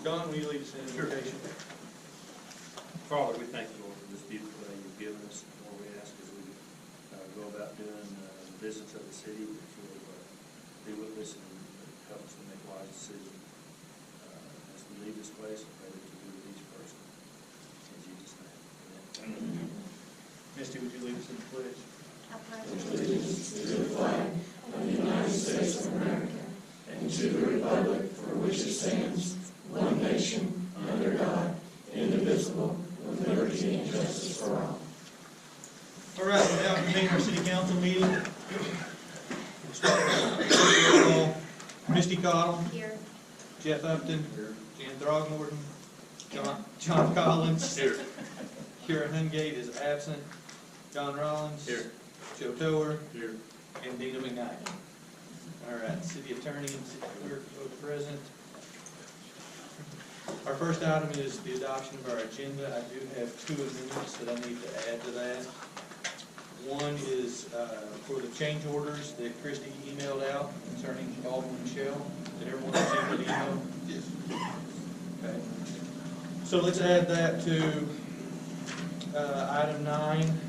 John, will you lead us in invocation? Father, we thank you, Lord, for this beautiful day you've given us. Lord, we ask as we go about doing the business of the city, that you'll be with us and help us to make wise decisions. As we leave this place, I pray that you be with each person. In Jesus' name, amen. Misty, would you lead us in the pledge? I pledge allegiance to the flag of the United States of America and to the republic for which it stands, one nation, under God, indivisible, with liberty and justice for all. All right, we now convene our city council meeting. We'll start with roll call. Misty Cottle. Here. Jeff Upton. Jan Throgmorton. John Collins. Here. Kira Hungate is absent. John Rollins. Here. Joe Tower. Here. And Dina McKnight. All right, city attorney and city clerk both present. Our first item is the adoption of our agenda. I do have two amendments that I need to add to that. One is for the change orders that Christie emailed out concerning Baldwin and Shell. Did everyone receive that email? Yes. Okay. So let's add that to item 9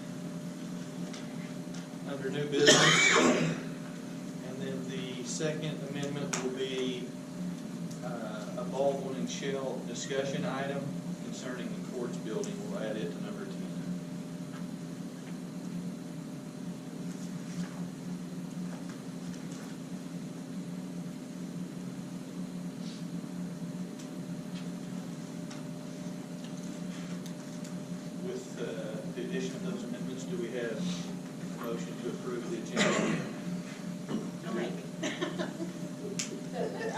under new business. And then the second amendment will be a Baldwin and Shell discussion item concerning the courts building. We'll add it to number 10. With the addition of those amendments, do we have a motion to approve the agenda? I'll make it.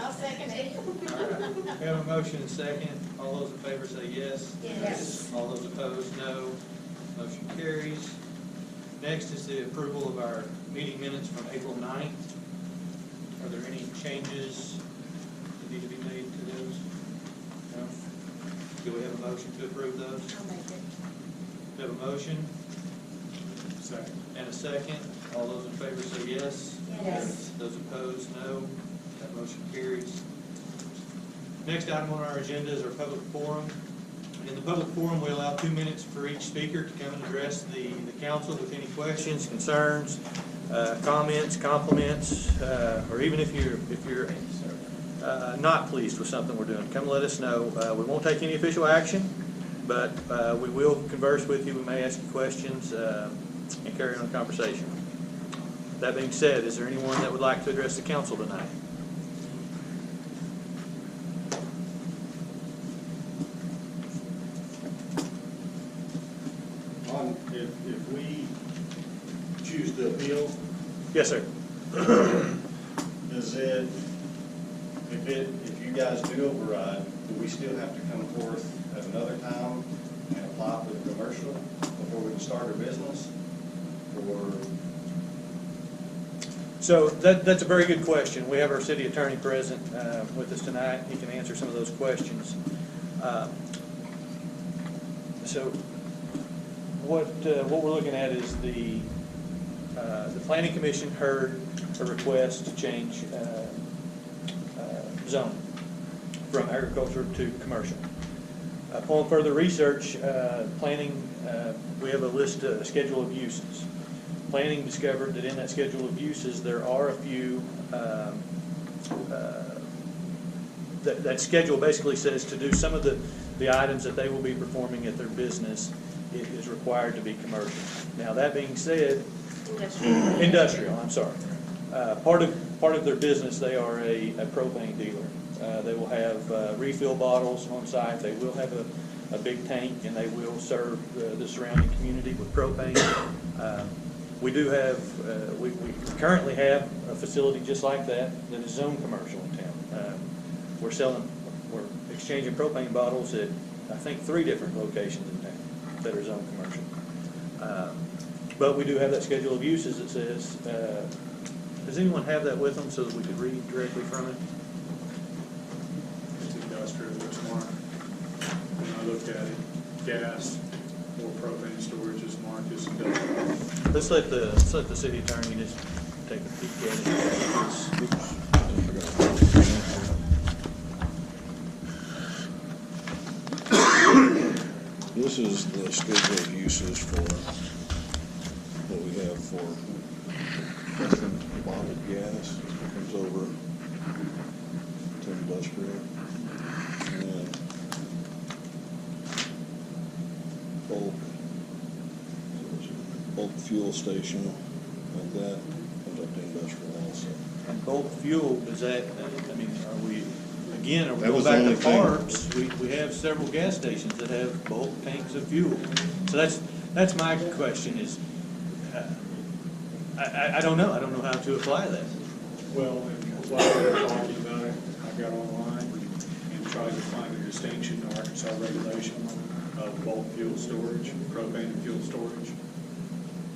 I'll second it. All right. We have a motion and second. All those in favor say yes. Yes. All those opposed, no. Motion carries. Next is the approval of our meeting minutes from April 9th. Are there any changes that need to be made to those? No? Do we have a motion to approve those? I'll make it. We have a motion Second. and a second. All those in favor say yes. Yes. Those opposed, no. That motion carries. Next item on our agenda is our public forum. In the public forum, we allow 2 minutes for each speaker to come and address the council with any questions, concerns, comments, compliments, or even if you're not pleased with something we're doing, come let us know. We won't take any official action, but we will converse with you. We may ask you questions and carry on a conversation. That being said, is there anyone that would like to address the council tonight? If we choose to appeal, Yes, sir. does it, if you guys do override, do we still have to come forth at another time and apply for the commercial before we can start our business? Or, So that's a very good question. We have our city attorney present with us tonight. He can answer some of those questions. So what we're looking at is the Planning Commission heard a request to change zone from agriculture to commercial. Upon further research, planning, we have a list, a schedule of uses. Planning discovered that in that schedule of uses, there are a few, that schedule basically says to do some of the items that they will be performing at their business, it is required to be commercial. Now, that being said, industrial, I'm sorry. Part of their business, they are a propane dealer. They will have refill bottles on site. They will have a big tank, and they will serve the surrounding community with propane. We do have, we currently have a facility just like that is zoned commercial in town. We're exchanging propane bottles at, I think, 3 different locations in town that are zoned commercial. But we do have that schedule of uses that says, does anyone have that with them so that we could read directly from it? It's industrial, it's marked. When I looked at it, gas or propane storage is marked as industrial. Let's let the city attorney just take a peek at it. This is the schedule of uses for what we have for custom bottled gas. Comes over to industrial. And then bulk fuel station, like that, comes up to industrial also. And bulk fuel, does that, I mean, are we That going was back the to only thing. Barb's, we have several gas stations that have bulk tanks of fuel. So that's my question is, I don't know how to apply that. Well, and while we were talking about it, I got online and tried to find a distinction in Arkansas regulation of bulk fuel storage, propane and fuel storage.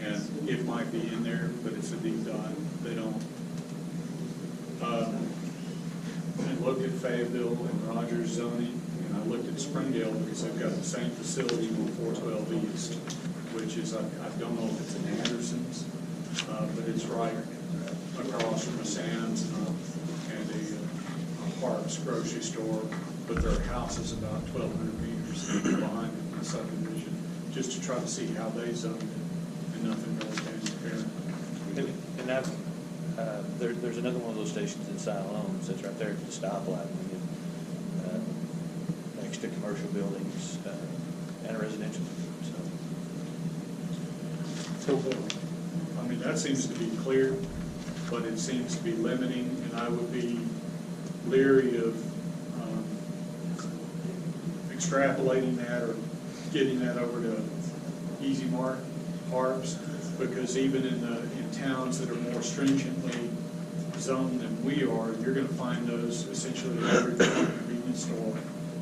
And it might be in there, but it's a deep dive. They don't. I looked at Fayetteville and Rogers zoning, and I looked at Springdale because they've got the same facility on 412 East, which is, I don't know if it's in Anderson's, but it's right across from a Sam's and a Parks grocery store, but their house is about 1,200 meters behind the subdivision, just to try to see how they zoned it, and nothing really came apparent. And I've, there's another one of those stations in Siloams that's right there at the stoplight, when you get, next to commercial buildings and residential, so. I mean, that seems to be clear, but it seems to be limiting, and I would be leery of extrapolating that or getting that over to Easy Mart, Harps, because even in towns that are more stringently zoned than we are, you're gonna find those essentially at every convenience store,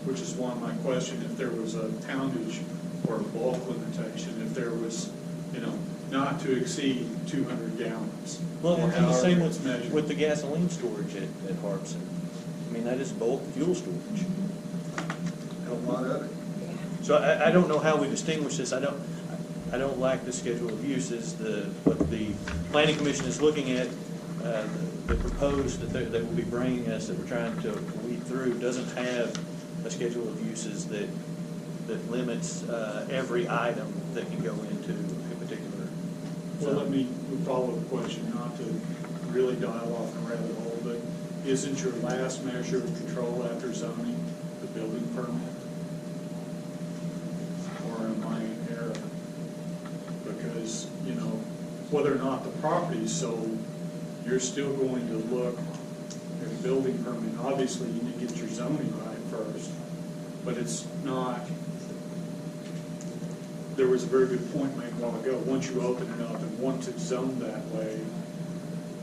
which is one of my question, if there was a poundage or a bulk limitation, if there was, not to exceed 200 gallons. Well, or and the however same it's measured. with the gasoline storage at Harpson. I mean, that is bulk fuel storage. A lot of it. So I don't know how we distinguish this. I don't like the schedule of uses. What the planning commission is looking at, the proposed that they will be bringing us, that we're trying to weed through, doesn't have a schedule of uses that limits every item that can go into a particular. Well, let me follow the question, not to really dial off the rabbit hole, but isn't your last measure of control after zoning the building permit? Or am I in error? Because, whether or not the property is sold, you're still going to look at a building permit. Obviously, you need to get your zoning right first, but it's not. There was a very good point made a while ago. Once you open it up and once it's zoned that way,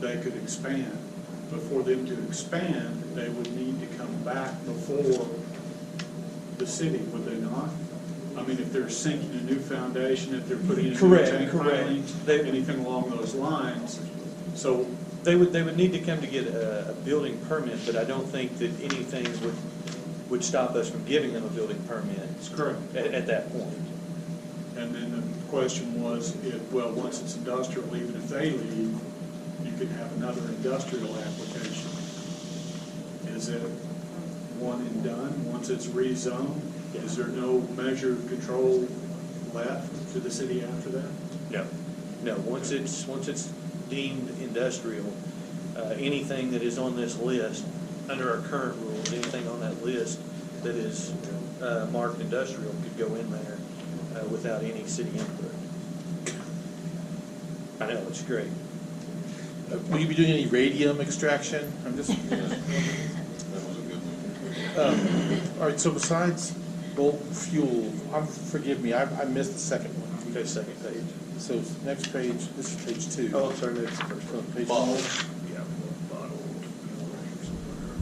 they could expand. But for them to expand, they would need to come back before the city, would they not? I mean, if they're sinking a new foundation, if they're putting in new tank piling, anything along those lines. So They would need to come to get a building permit, but I don't think that anything would stop us from giving them a building permit. it's correct. At that point. And then the question was, once it's industrial, even if they leave, you could have another industrial application. Is it one and done? Once it's rezoned, is there no measure of control left to the city after that? No, once it's deemed industrial, anything that is on this list, under our current rules, anything on that list that is marked industrial could go in there without any city input. I know, it's great. Will you be doing any radium extraction? I'm just. That was a good one. All right, so besides bulk fuel, forgive me, I missed the second one. Okay, second page. So next page, this is page 2. Oh, I'm sorry, maybe it's the first one. Page Bottled. 4. Yeah, bottled.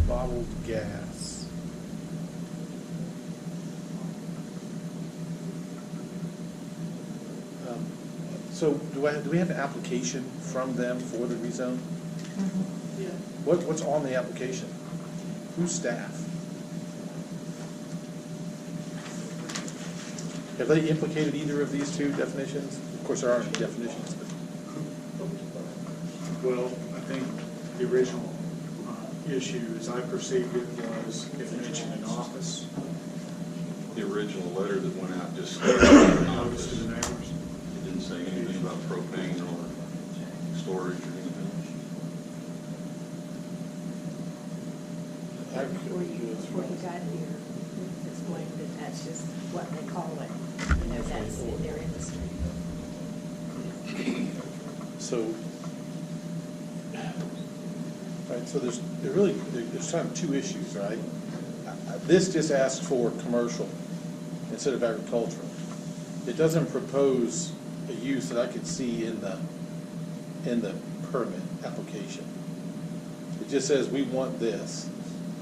Bottled gas. So do we have an application from them for the rezone? Yeah. What's on the application? Who's staff? Have they implicated either of these two definitions? Of course, there aren't any definitions, but. Well, I think the original issue, as I perceived it, was it mentioned an office. The original letter that went out just stated Notice to the neighbors. It didn't say anything about propane or storage or anything. Before you got here, you explained that that's just what they call it, you know, that's in their industry. So, right, so there's kind of two issues, right? This just asks for commercial instead of agricultural. It doesn't propose a use that I could see in the permit application. It just says, we want this.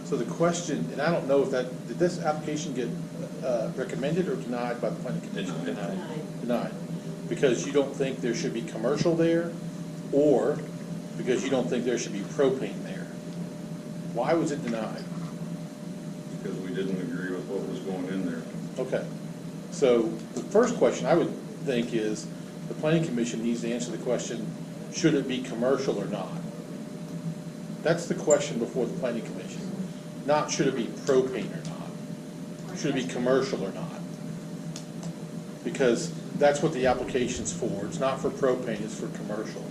So the question, and I don't know if did this application get recommended or denied by the planning commission? Denied. Because you don't think there should be commercial there, or because you don't think there should be propane there? Why was it denied? Because we didn't agree with what was going in there. Okay, so the first question I would think is, the planning commission needs to answer the question, should it be commercial or not? That's the question before the planning commission, not should it be propane or not? Should it be commercial or not? Because that's what the application's for. It's not for propane, it's for commercial.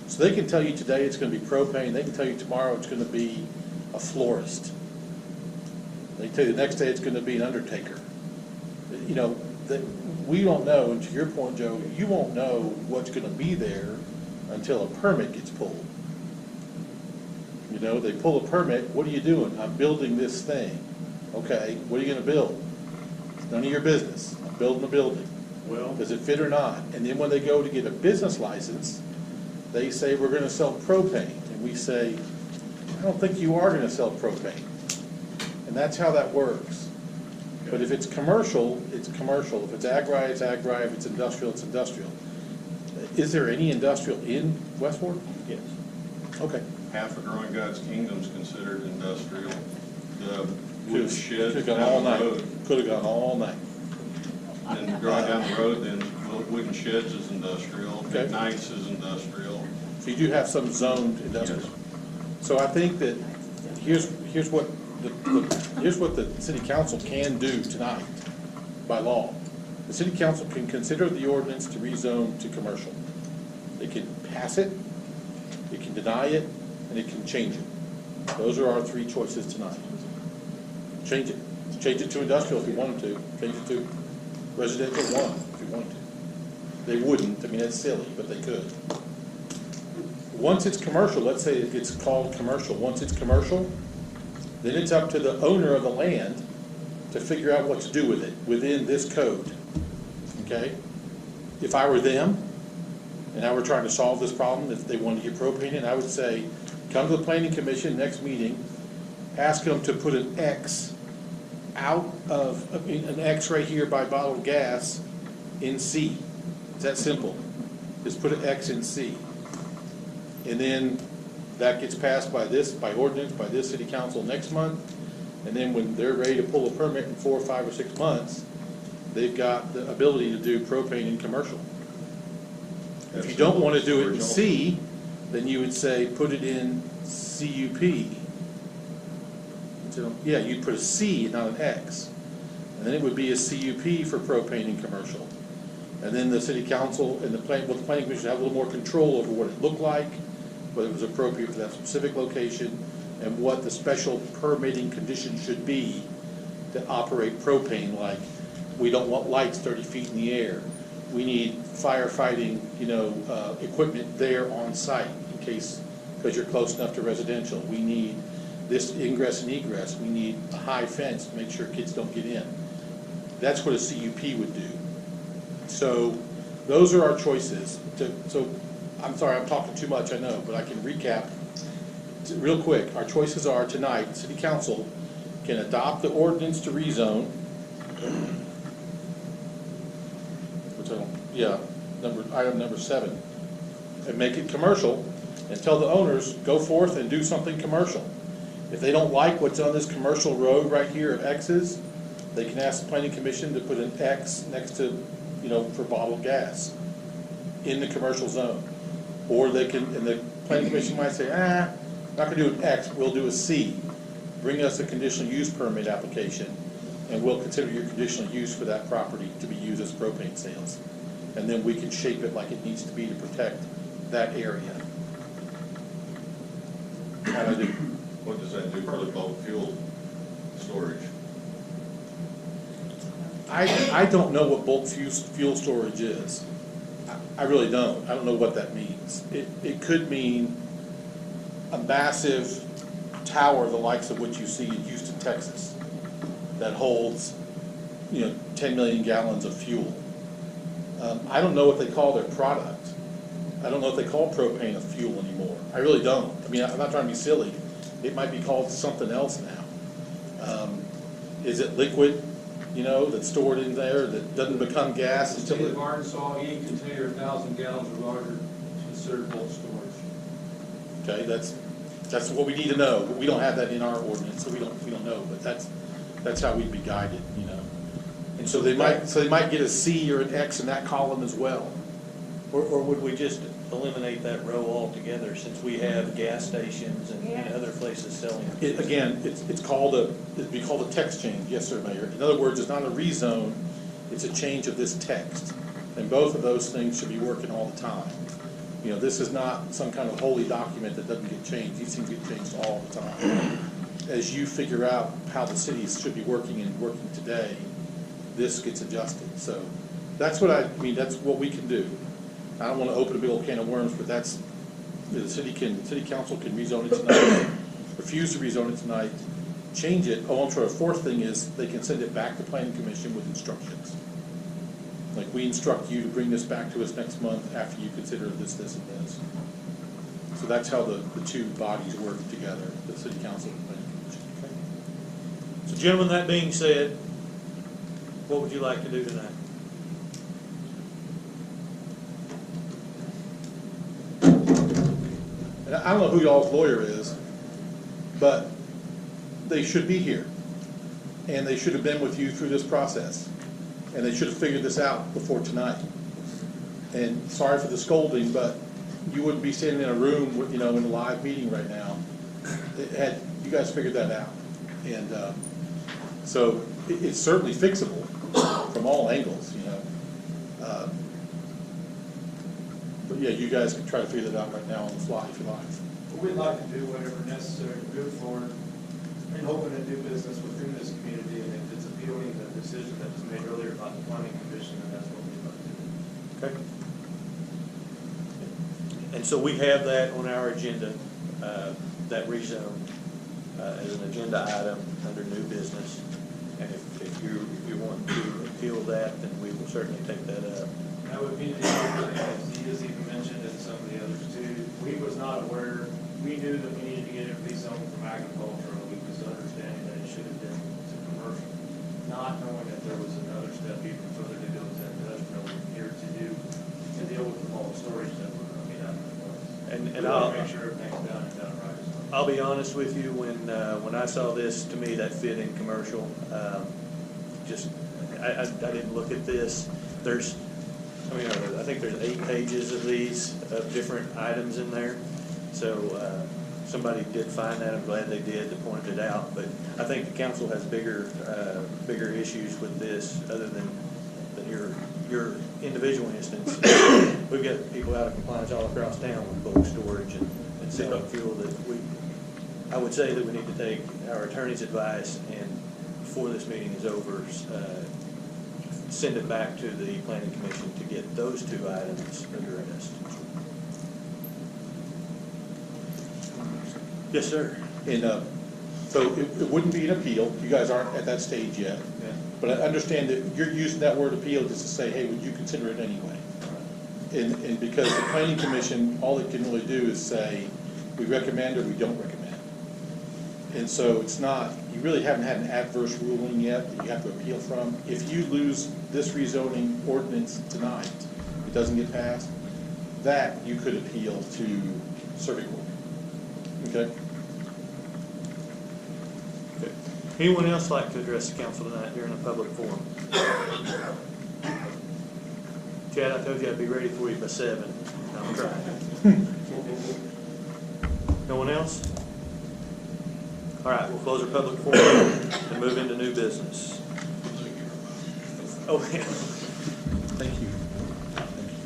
So they can tell you today it's gonna be propane, they can tell you tomorrow it's gonna be a florist. They tell you the next day it's gonna be an undertaker. You know, we don't know, and to your point, Joe, you won't know what's gonna be there until a permit gets pulled. You know, they pull a permit, what are you doing? I'm building this thing. Okay, what are you gonna build? It's none of your business. I'm building a building. Well, Does it fit or not? And then when they go to get a business license, they say, we're gonna sell propane. And we say, I don't think you are gonna sell propane. And that's how that works. But if it's commercial, it's commercial. If it's ag-ri, it's ag-ri. If it's industrial, it's industrial. Is there any industrial in Westport? Yes. Okay. Half of Growing God's Kingdom is considered industrial. The wood shed Could've gone all down the night. road. Could've gone all night. Then going down the road, then wooden sheds is industrial, Okay. McKnight's is industrial. So you do have some zoned industrial. So I think that here's what the city council can do tonight by law. The city council can consider the ordinance to rezone to commercial. They can pass it, it can deny it, and it can change it. Those are our three choices tonight. Change it. Change it to industrial if you wanted to. Change it to residential 1 if you wanted to. They wouldn't, I mean, that's silly, but they could. Once it's commercial, let's say it gets called commercial, once it's commercial, then it's up to the owner of the land to figure out what to do with it within this code, okay? If I were them, and I were trying to solve this problem, if they wanted to get propane in, I would say, come to the planning commission next meeting, ask them to put an X out of, an X right here by bottled gas in C. It's that simple. Just put an X in C. And then that gets passed by ordinance, by this city council next month. And then when they're ready to pull a permit in 4 or 5 or 6 months, they've got the ability to do propane in commercial. If you don't want to do it in C, then you would say, put it in CUP. So, yeah, you'd put a C, not an X. And then it would be a CUP for propane in commercial. And then the city council and the planning commission have a little more control over what it looked like, whether it was appropriate for that specific location, and what the special permitting conditions should be to operate propane, like we don't want lights 30 feet in the air. We need firefighting, equipment there on site in case, because you're close enough to residential. We need this ingress and egress. We need a high fence to make sure kids don't get in. That's what a CUP would do. So those are our choices. So I'm sorry, I'm talking too much, I know, but I can recap real quick. Our choices are tonight, city council can adopt the ordinance to rezone, item number 7, and make it commercial, and tell the owners, go forth and do something commercial. If they don't like what's on this commercial road right here of X's, they can ask the planning commission to put an X next to, for bottled gas in the commercial zone. Or they can, and the planning commission might say, not gonna do an X, we'll do a C. Bring us a conditional use permit application, and we'll consider your conditional use for that property to be used as propane sales. And then we can shape it like it needs to be to protect that area. How'd I do? What does that do for the bulk fuel storage? I don't know what bulk fuel storage is. I really don't. I don't know what that means. It could mean a massive tower, the likes of what you see in Houston, Texas, that holds, 10 million gallons of fuel. I don't know what they call their product. I don't know if they call propane a fuel anymore. I really don't. I mean, I'm not trying to be silly. It might be called something else now. Is it liquid, that's stored in there that doesn't become gas The until state it? of Arkansas, any container 1,000 gallons or larger is considered bulk storage. Okay, that's what we need to know. We don't have that in our ordinance, so we don't know, but that's how we'd be guided, And so they might get a C or an X in that column as well. Or would we just eliminate that row altogether, since we have gas stations and other places selling? Again, it'd be called a text change, yes, sir, Mayor. In other words, it's not a rezone, it's a change of this text. And both of those things should be working all the time. This is not some kind of holy document that doesn't get changed. These things get changed all the time. As you figure out how the cities should be working and working today, this gets adjusted. So that's that's what we can do. I don't want to open a big old can of worms, but the city council can rezone it tonight, refuse to rezone it tonight, change it. Oh, I'm sorry, a fourth thing is they can send it back to planning commission with instructions. Like, we instruct you to bring this back to us next month after you consider this, and this. So that's how the two bodies work together, the city council and planning commission. So gentlemen, that being said, what would you like to do tonight? And I don't know who y'all's lawyer is, but they should be here. And they should have been with you through this process. And they should have figured this out before tonight. And sorry for the scolding, but you wouldn't be sitting in a room, in a live meeting right now. Had you guys figured that out. And so it's certainly fixable from all angles, But yeah, you guys can try to figure that out right now on the fly if you like. We'd like to do whatever necessary to move forward and hoping to do business within this community, and if it's appealing the decision that was made earlier about the planning commission, then that's what we'd like to do. Okay. And so we have that on our agenda, that rezone, as an agenda item under new business. And if you want to appeal that, then we will certainly take that up. That would be the other thing, as he has even mentioned, and some of the others too. We was not aware, we knew that we needed to get it rezoned from agricultural, we was understanding that it should have been to commercial, not knowing that there was another step even further to go to industrial here to do, to deal with the bulk storage that we're going to be having in place. And We want I'll, to make sure everything's done and done right as well. I'll be honest with you, when I saw this, to me, that fit in commercial. I didn't look at this. I think there's 8 pages of these, of different items in there. So somebody did find that. I'm glad they did, that pointed it out. But I think the council has bigger issues with this, other than your individual instance. We've got people out of compliance all across town with bulk storage and selling fuel that I would say that we need to take our attorney's advice, and before this meeting is over, send it back to the planning commission to get those 2 items addressed. Yes, sir. And so it wouldn't be an appeal. You guys aren't at that stage yet. Yeah. But I understand that you're using that word appeal just to say, hey, would you consider it anyway? And because the planning commission, all it can really do is say, we recommend or we don't recommend. And so it's not, you really haven't had an adverse ruling yet that you have to appeal from. If you lose this rezoning ordinance tonight, it doesn't get passed, that you could appeal to circuit court. Okay? Okay. Anyone else like to address the council tonight during a public forum? Chad, I told you I'd be ready for you by 7. I'm trying. No one else? All right, we'll close our public forum and move into new business. Oh, Thank you.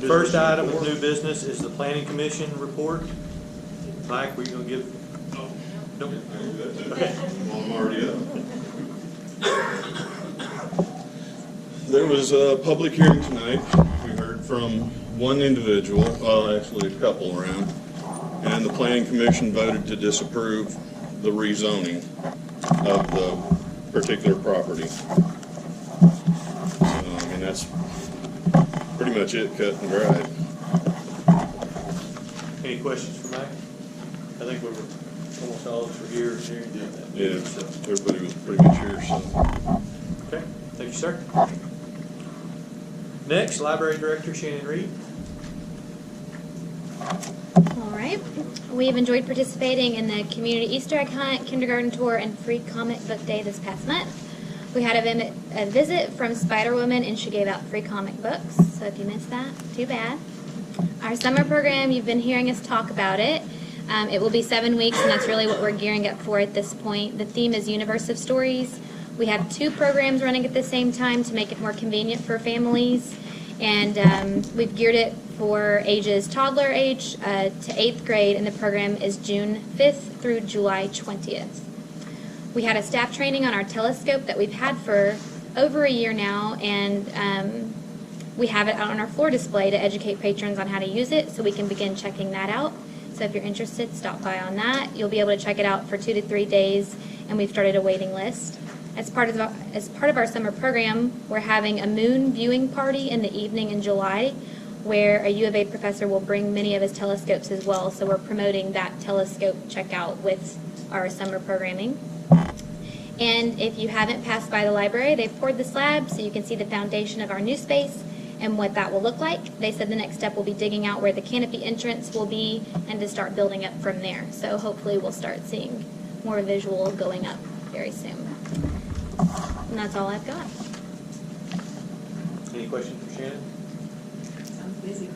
first item of new business is the planning commission report. Mike, were you gonna give? No. Okay. Well, I'm already up. There was a public hearing tonight. We heard from one individual, well, actually a couple around, and the planning commission voted to disapprove the rezoning of the particular property. So, I mean, that's pretty much it, cut and dried. Any questions for Mike? I think we were almost all of us were here hearing that. Yeah, everybody was pretty much here, so. Okay, thank you, sir. Next, Library Director Shannon Reed. All right. We've enjoyed participating in the community Easter egg hunt, kindergarten tour, and free comic book day this past month. We had a visit from Spider-Woman, and she gave out free comic books. So if you missed that, too bad. Our summer program, you've been hearing us talk about it. It will be 7 weeks, and that's really what we're gearing up for at this point. The theme is Universe of Stories. We have 2 programs running at the same time to make it more convenient for families. And we've geared it for ages toddler age to 8th grade, and the program is June 5th through July 20th. We had a staff training on our telescope that we've had for over a year now, and we have it out on our floor display to educate patrons on how to use it, so we can begin checking that out. So if you're interested, stop by on that. You'll be able to check it out for 2 to 3 days, and we've started a waiting list. As part of our summer program, we're having a moon viewing party in the evening in July, where a U of A professor will bring many of his telescopes as well. So we're promoting that telescope checkout with our summer programming. And if you haven't passed by the library, they've poured the slab so you can see the foundation of our new space and what that will look like. They said the next step will be digging out where the canopy entrance will be and to start building up from there. So hopefully we'll start seeing more visual going up very soon. And that's all I've got. Any questions for Shannon? I'm busy.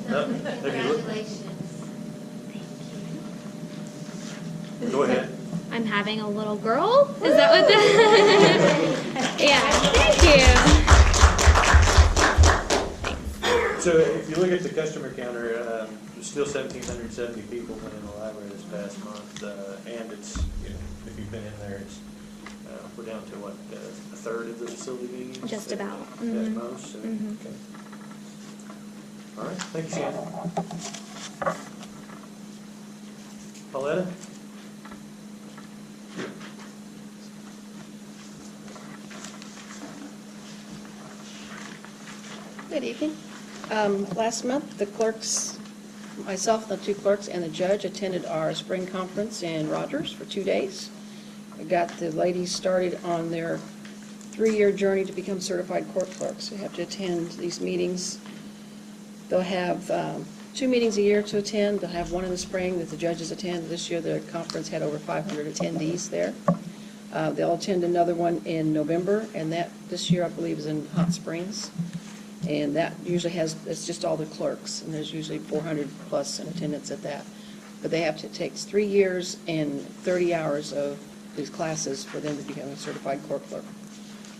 No? Congratulations. Go ahead. I'm having a little girl? Is that what the... Yeah, thank you. So if you look at the customer counter, there's still 1,770 people went in the library this past month. And it's, you know, if you've been in there, it's, we're down to what, a third of the facility being used? Just about. At Mhm. most, so, Mhm. okay. All right, thank you, Shannon. Pauletta? Good evening. Last month, the clerks, myself, the 2 clerks, and the judge attended our spring conference in Rogers for 2 days. We got the ladies started on their 3-year journey to become certified court clerks. They have to attend these meetings. They'll have 2 meetings a year to attend. They'll have one in the spring that the judges attend. This year, the conference had over 500 attendees there. They'll attend another one in November, and that, this year, I believe, is in Hot Springs. And that usually it's just all the clerks, and there's usually 400 plus in attendance at that. But they have to, it takes 3 years and 30 hours of these classes for them to become a certified court clerk.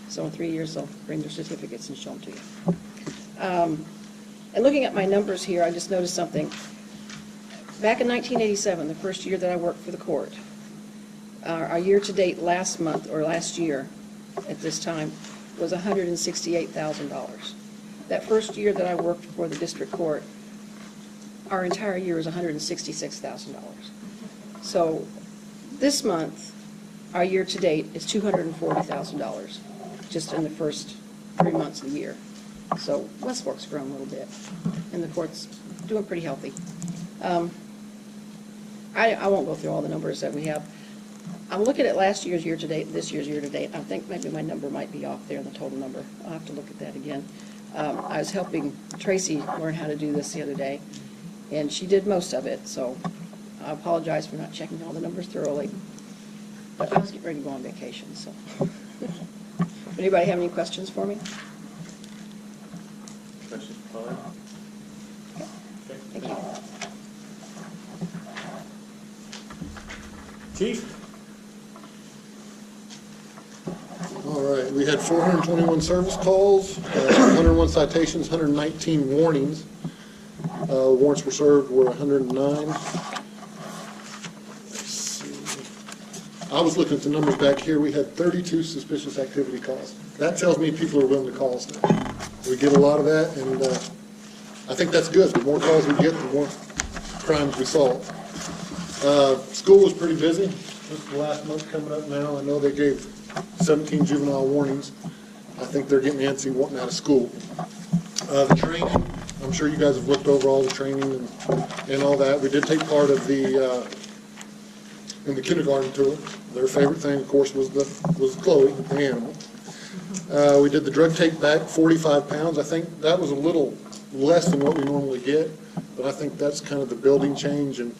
So in 3 years, they'll bring their certificates and show them to you. And looking at my numbers here, I just noticed something. Back in 1987, the first year that I worked for the court, our year-to-date last month, or last year at this time, was $168,000. That first year that I worked for the district court, our entire year was $166,000. So this month, our year-to-date is $240,000, just in the first 3 months of the year. So West Fork's grown a little bit, and the court's doing pretty healthy. I won't go through all the numbers that we have. I'm looking at last year's year-to-date, this year's year-to-date. I think maybe my number might be off there, the total number. I'll have to look at that again. I was helping Tracy learn how to do this the other day, and she did most of it, so I apologize for not checking all the numbers thoroughly. But I was getting ready to go on vacation, so. Anybody have any questions for me? Questions for Pauletta? Okay. Thank you. Chief? All right, we had 421 service calls, 101 citations, 119 warnings. Warrants were served were 109. Let's see. I was looking at the numbers back here. We had 32 suspicious activity calls. That tells me people are willing to call us now. We get a lot of that, and I think that's good. The more calls we get, the more crimes we solve. School was pretty busy. This is the last month coming up now. I know they gave 17 juvenile warnings. I think they're getting antsy wanting out of school. The training, I'm sure you guys have looked over all the training and all that. We did take part of in the kindergarten tour. Their favorite thing, of course, was Chloe, the animal. We did the drug take back, 45 pounds. I think that was a little less than what we normally get, but I think that's kind of the building change, and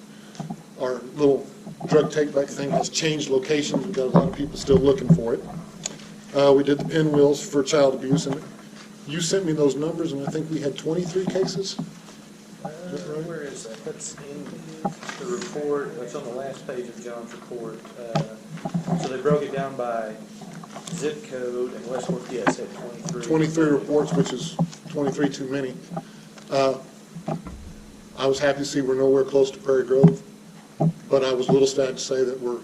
our little drug take back thing has changed locations. We've got a lot of people still looking for it. We did the pinwheels for child abuse, and you sent me those numbers, and I think we had 23 cases. Where is that? That's in the report, that's on the last page of John's report. So they broke it down by zip code, and West Fork, yes, had 23. 23 reports, which is 23 too many. I was happy to see we're nowhere close to Prairie Grove, but I was a little sad to say that we're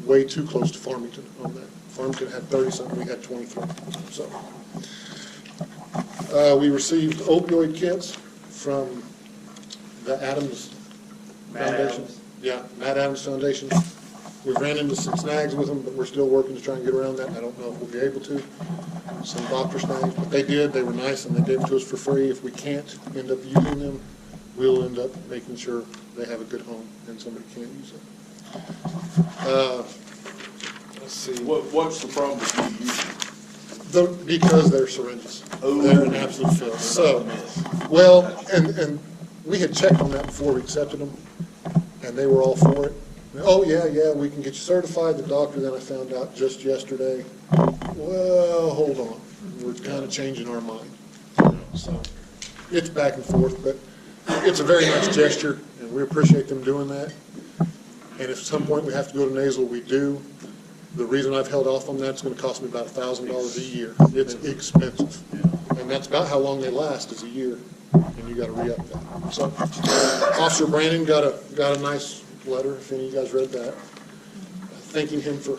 way too close to Farmington on that. Farmington had 30-something, we had 23. So we received opioid kits from the Adams Foundation. Yeah, Matt Adams Foundation. We ran into some snags with them, but we're still working to try and get around that. I don't know if we'll be able to. Some doctor snags, but they did. They were nice, and they gave them to us for free. If we can't end up using them, we'll end up making sure they have a good home and somebody can't use them. Let's see. What's the problem with you using? Because they're syringes. Oh. They're an absolute filth. So, well, and we had checked on that before we accepted them, and they were all for it. Oh, yeah, we can get you certified. The doctor, then I found out just yesterday, well, hold on. We're kind of changing our mind. So it's back and forth, but it's a very nice gesture, and we appreciate them doing that. And if at some point we have to go to nasal, we do. The reason I've held off on that is going to cost me about $1,000 a year. It's expensive. And that's about how long they last, is a year, and you got to re-up that. So Officer Brandon got a nice letter, if any of you guys read that, thanking him for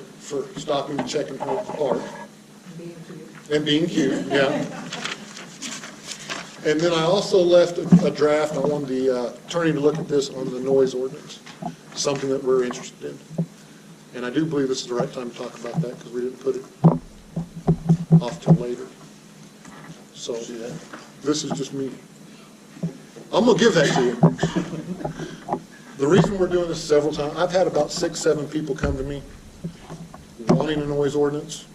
stopping and checking her at the park. And being cute, yeah. And then I also left a draft. I wanted the attorney to look at this on the noise ordinance, something that we're interested in. And I do believe this is the right time to talk about that, because we didn't put it off till later. So this is just me. I'm going to give that to you. The reason we're doing this several times, I've had about 6, 7 people come to me wanting a noise ordinance.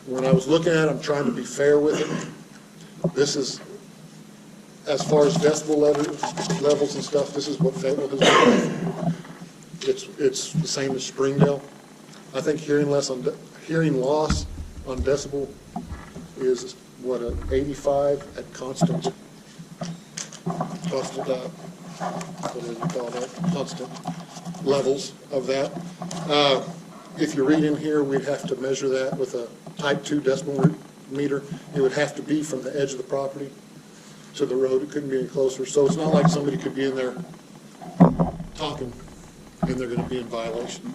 When I was looking at it, I'm trying to be fair with it. This is, as far as decibel levels and stuff, this is what Fayetteville has done. It's the same as Springdale. I think hearing loss on decibel is, what, an 85 at constant levels of that. If you read in here, we'd have to measure that with a type 2 decibel meter. It would have to be from the edge of the property to the road. It couldn't be any closer. So it's not like somebody could be in there talking and they're going to be in violation.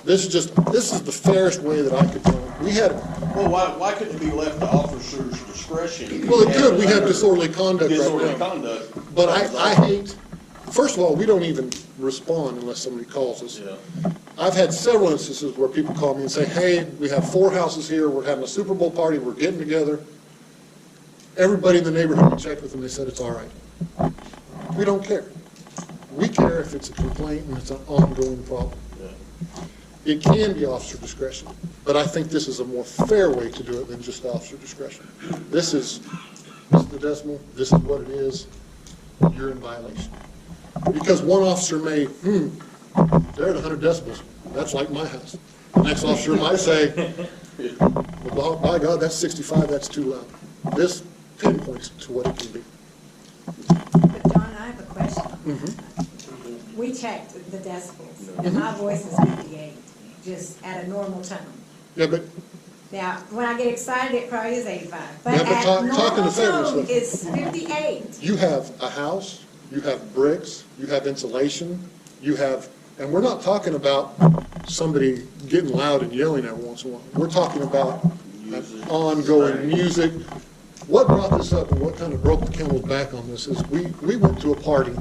This is the fairest way that I could tell them. We had. Well, why couldn't it be left to officers' discretion? Well, it could. We have disorderly conduct right now. Disorderly conduct. But I hate, first of all, we don't even respond unless somebody calls us. Yeah. I've had several instances where people call me and say, hey, we have 4 houses here, we're having a Super Bowl party, we're getting together. Everybody in the neighborhood, we checked with them, they said it's all right. We don't care. We care if it's a complaint and it's an ongoing problem. Yeah. It can be officer discretion, but I think this is a more fair way to do it than just officer discretion. This is the decimal, this is what it is, you're in violation. Because one officer may, they're at 100 decibels, that's like my house. The next officer might say, well, by God, that's 65, that's too loud. This pinpoints to what it can be. But John, I have a question. We checked the decibels, and my voice is 58, just at a normal tone. Yeah, but Now, when I get excited, it probably is 85. But Yeah, but at talking normal to fairness, zone look. is 58. You have a house, you have bricks, you have insulation, you have, and we're not talking about somebody getting loud and yelling every once in a while. We're talking about ongoing music. What brought this up and what kind of broke the camel's back on this is we went to a party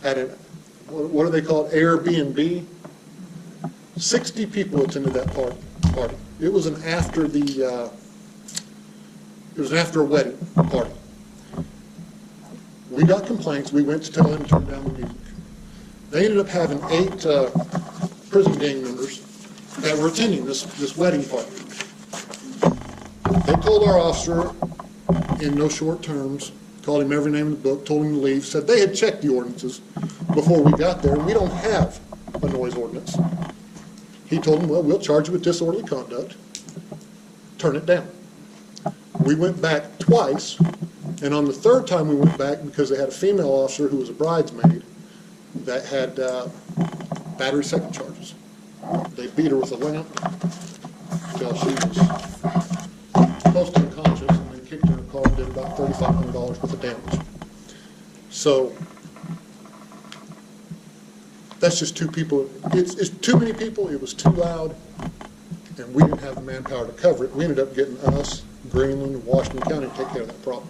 at an, what do they call it, Airbnb? 60 people attended that party. It was an after a wedding party. We got complaints, we went to tell them to turn down the music. They ended up having 8 prison gang members that were attending this wedding party. They told our officer in no short terms, called him every name in the book, told him to leave, said they had checked the ordinances before we got there. We don't have a noise ordinance. He told them, well, we'll charge you with disorderly conduct. Turn it down. We went back twice, and on the third time we went back, because they had a female officer who was a bridesmaid that had battery second charges. They beat her with a lamp until she was close to unconscious, and then kicked her in the car and did about $3,500 worth of damage. So that's just 2 people. It's too many people. It was too loud, and we didn't have the manpower to cover it. We ended up getting us, Greenland, and Washington County to take care of that problem.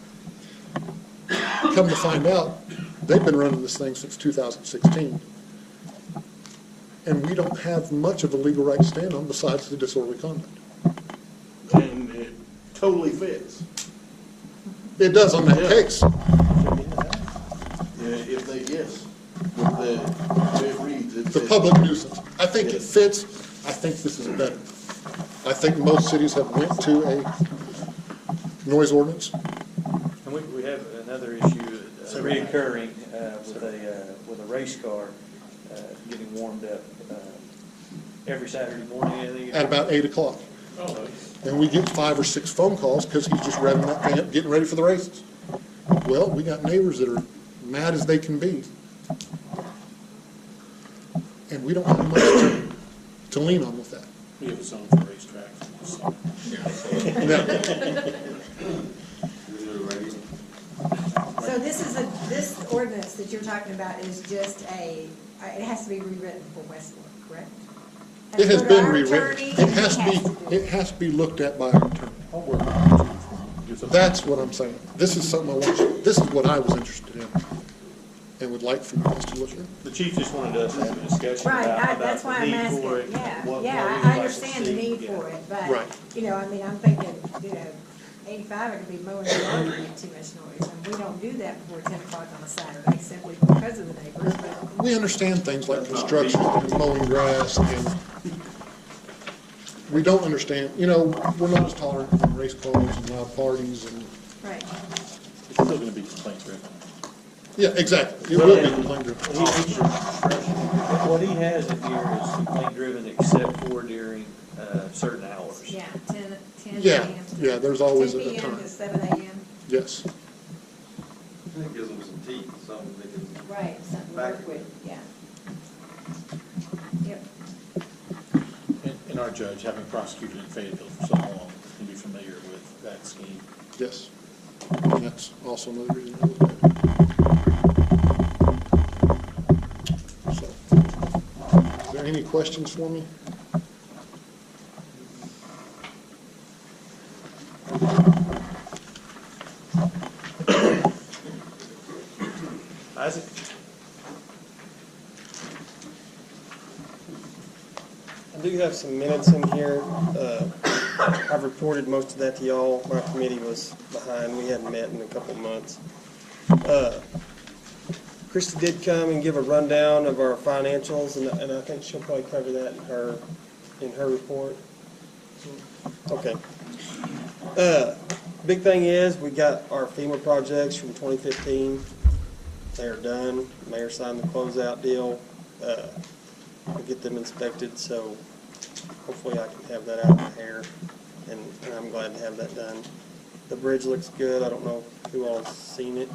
Come to find out, they've been running this thing since 2016, and we don't have much of a legal right to stand on besides the disorderly conduct. And it totally fits. It does on that case. Yeah, if they, yes, with the way it reads, it The fits. public nuisance. I think it fits. I think this is better. I think most cities have went to a noise ordinance. And we have another issue reoccurring with a race car getting warmed up every Saturday morning. I think. At about 8 o'clock. And we get 5 or 6 phone calls because he's just revving that thing up, getting ready for the races. Well, we got neighbors that are mad as they can be. And we don't have much to lean on with that. We have a zone for racetracks. So this ordinance that you're talking about is just it has to be rewritten for Westwood, correct? It has to go to been our rewritten. attorney, and It has to be looked at by our attorney. I'll work on it. That's what I'm saying. This is something I want you, this is what I was interested in and would like for you guys to look at. The chief just wanted us to have a discussion Right, about that's why the I'm need asking, for it. yeah, what yeah, we would I like to understand the see. need Yeah. for it, but, Right. I mean, I'm thinking, 85, it could be mowing the lawn and make too much noise, and we don't do that before 10 o'clock on a Saturday, simply because of the neighbors, but, We understand things like construction and mowing grass, and we don't understand, we're not as tolerant of race cars and loud parties and, right. It's still gonna be complaint driven. yeah, exactly. It will be complaint driven. What he has in here is complaint driven except for during certain hours. Yeah, 10 Yeah, a.m. to- yeah, there's always a 10 p.m. time. to 7 a.m. Yes. It gives them some teeth, something they can. Right, something to work with, yeah. Yep. And our judge, having prosecuted in Fayetteville for so long, can be familiar with that scheme. Yes. And that's also another reason I looked at it. So, is there any questions for me? Isaac? I do have some minutes in here. I've reported most of that to y'all. My committee was behind. We hadn't met in a couple of months. Christie did come and give a rundown of our financials, and I think she'll probably cover that in her report. Okay. Big thing is, we got our FEMA projects from 2015. They are done. Mayor signed the closeout deal. We'll get them inspected, so hopefully I can have that out in the hair, and I'm glad to have that done. The bridge looks good. I don't know who all's seen it.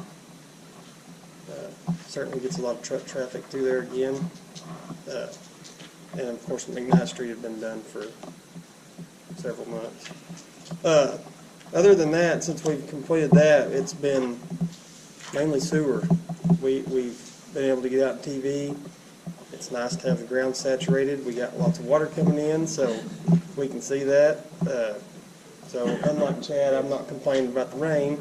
Certainly gets a lot of truck traffic through there again. And of course, McKnight Street had been done for several months. Other than that, since we've completed that, it's been mainly sewer. We've been able to get out on TV. It's nice to have the ground saturated. We got lots of water coming in, so we can see that. So unlike Chad, I'm not complaining about the rain.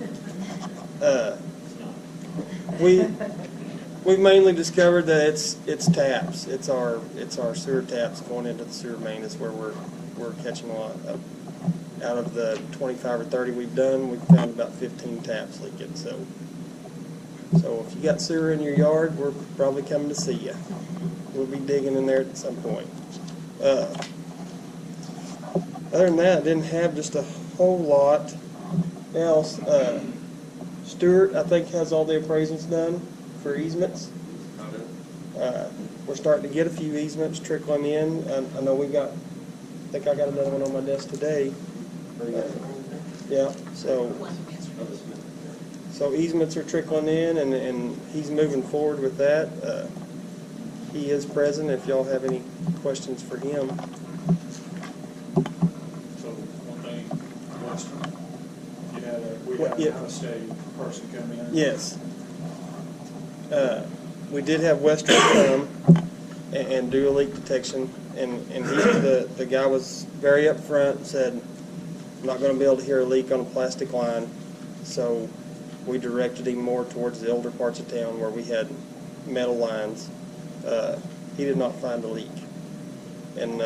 We've mainly discovered that it's taps. It's our sewer taps going into the sewer main is where we're catching a lot of. Out of the 25 or 30 we've done, we've found about 15 taps leaking. So if you got sewer in your yard, we're probably coming to see you. We'll be digging in there at some point. Other than that, I didn't have just a whole lot else. Stuart, I think, has all the appraisals done for easements. We're starting to get a few easements trickling in. I know I think I got another one on my desk today. Yeah, so easements are trickling in, and he's moving forward with that. He is present if y'all have any questions for him. So one thing, Western, we had an out-of-state person come in. Yes. We did have Western come and do a leak detection, and the guy was very upfront and said, I'm not going to be able to hear a leak on a plastic line, so we directed him more towards the older parts of town where we had metal lines. He did not find a leak, and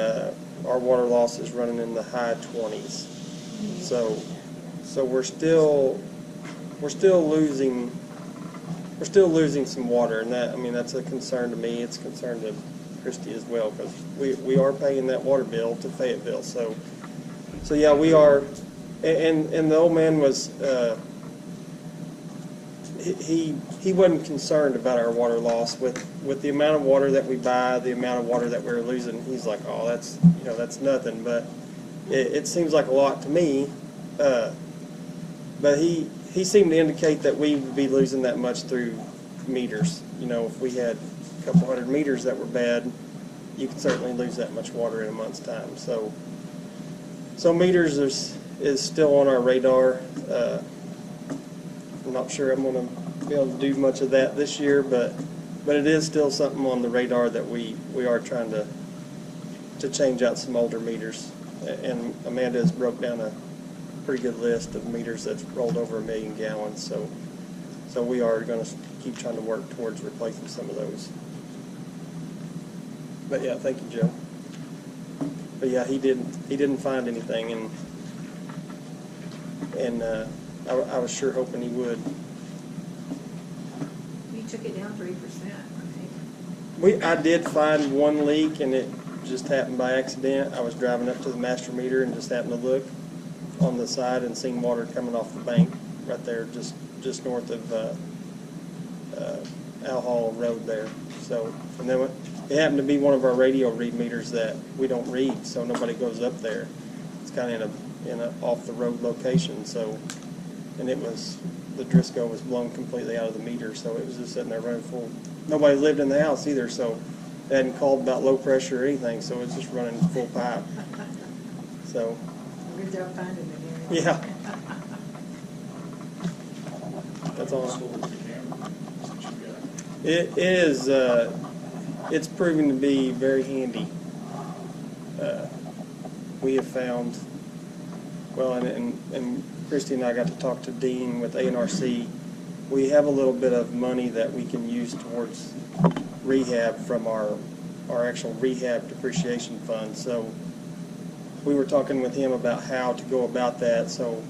our water loss is running in the high 20s. So we're still losing some water, and that's a concern to me. It's a concern to Christie as well, because we are paying that water bill to Fayetteville. So yeah, we are, and the old man was, he wasn't concerned about our water loss with the amount of water that we buy, the amount of water that we're losing. He's like, oh, that's nothing, but it seems like a lot to me. But he seemed to indicate that we would be losing that much through meters. If we had a couple hundred meters that were bad, you could certainly lose that much water in a month's time. So meters is still on our radar. I'm not sure I'm going to be able to do much of that this year, but it is still something on the radar that we are trying to change out some older meters. And Amanda has broke down a pretty good list of meters that's rolled over 1 million gallons. So we are going to keep trying to work towards replacing some of those. But yeah, thank you, Joe. But yeah, he didn't find anything, and I was sure hoping he would. You took it down 3%, I think. I did find one leak, and it just happened by accident. I was driving up to the master meter and just happened to look on the side and seen water coming off the bank right there, just north of Owl Hall Road there. So, and then it happened to be one of our radio read meters that we don't read, so nobody goes up there. It's kind of in a off the road location. So, and the Driscoll was blown completely out of the meter, so it was just sitting there running full. Nobody lived in the house either, so they hadn't called about low pressure or anything, so it's just running full pipe. So. Good job finding it. Yeah. That's all. It is. It's proving to be very handy. We have found, well, and Christy and I got to talk to Dean with ANRC. We have a little bit of money that we can use towards rehab from our actual rehab depreciation fund. So we were talking with him about how to go about that. So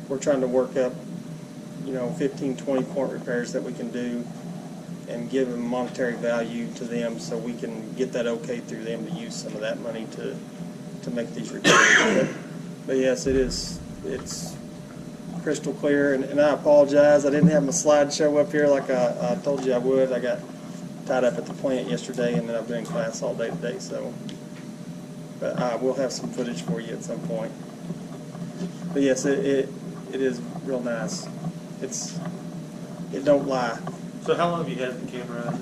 we're trying to work up, 15, 20 point repairs that we can do and give them monetary value to them, so we can get that okay through them to use some of that money to make these repairs. But yes, it's crystal clear, and I apologize. I didn't have my slideshow up here like I told you I would. I got tied up at the plant yesterday, and then I've been in class all day today. So, but I will have some footage for you at some point. But yes, it is real nice. It don't lie. So how long have you had the camera out?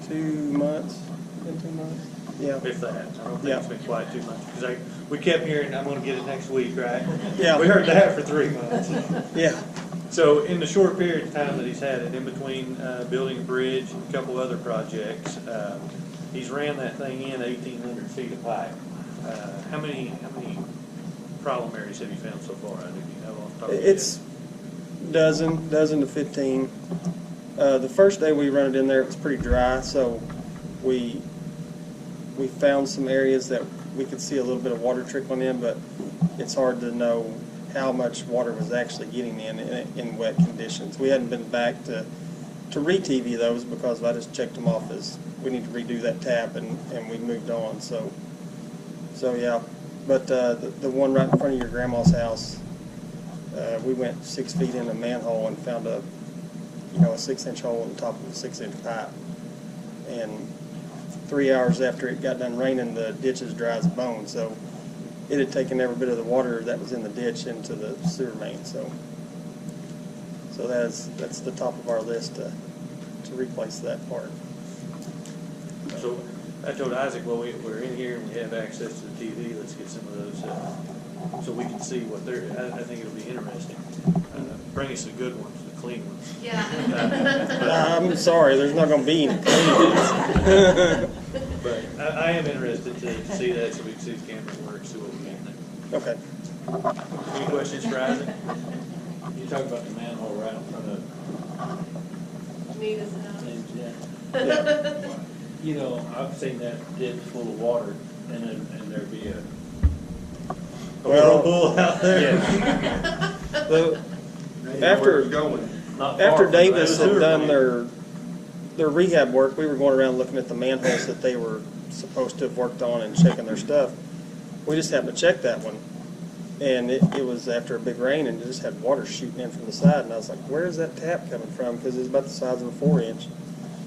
2 months. Been 2 months. Yeah. If that. I don't think Yeah. it's been quite too much. Because we kept hearing, I'm gonna get it next week, right? Yeah. We heard that for 3 months. Yeah. So in the short period of time that he's had it, in between building a bridge and a couple other projects, he's ran that thing in 1,800 feet of pipe. How many problem areas have you found so far? Do you know off the top of your head? It's dozen to 15. The first day we run it in there, it was pretty dry, so we found some areas that we could see a little bit of water trickling in, but it's hard to know how much water was actually getting in wet conditions. We hadn't been back to re-TV those because I just checked them off as we need to redo that tap, and we moved on. So yeah. But the one right in front of your grandma's house, we went 6 feet in a manhole and found a 6-inch hole on the top of a 6-inch pipe. And 3 hours after it got done raining, the ditch is dry as a bone. So it had taken every bit of the water that was in the ditch into the sewer main. So that's the top of our list to replace that part. So I told Isaac, well, we're in here and we have access to the TV, let's get some of those, so we can see what they're, I think it'll be interesting. Bring us the good ones, the clean ones. Yeah. I'm sorry, there's not going to be any clean. But I am interested to see that, so we can see the camera work, see what we can do. Okay. Any questions for Isaac? You talk about the manhole right in front of Need us now. Yeah. You know, I've seen that ditch full of water and there'd be a. Well, Bull out there. After Davis had done their rehab work, we were going around looking at the manholes that they were supposed to have worked on and checking their stuff. We just happened to check that one, and it was after a big rain, and it just had water shooting in from the side, and I was like, where is that tap coming from? Because it was about the size of a 4-inch.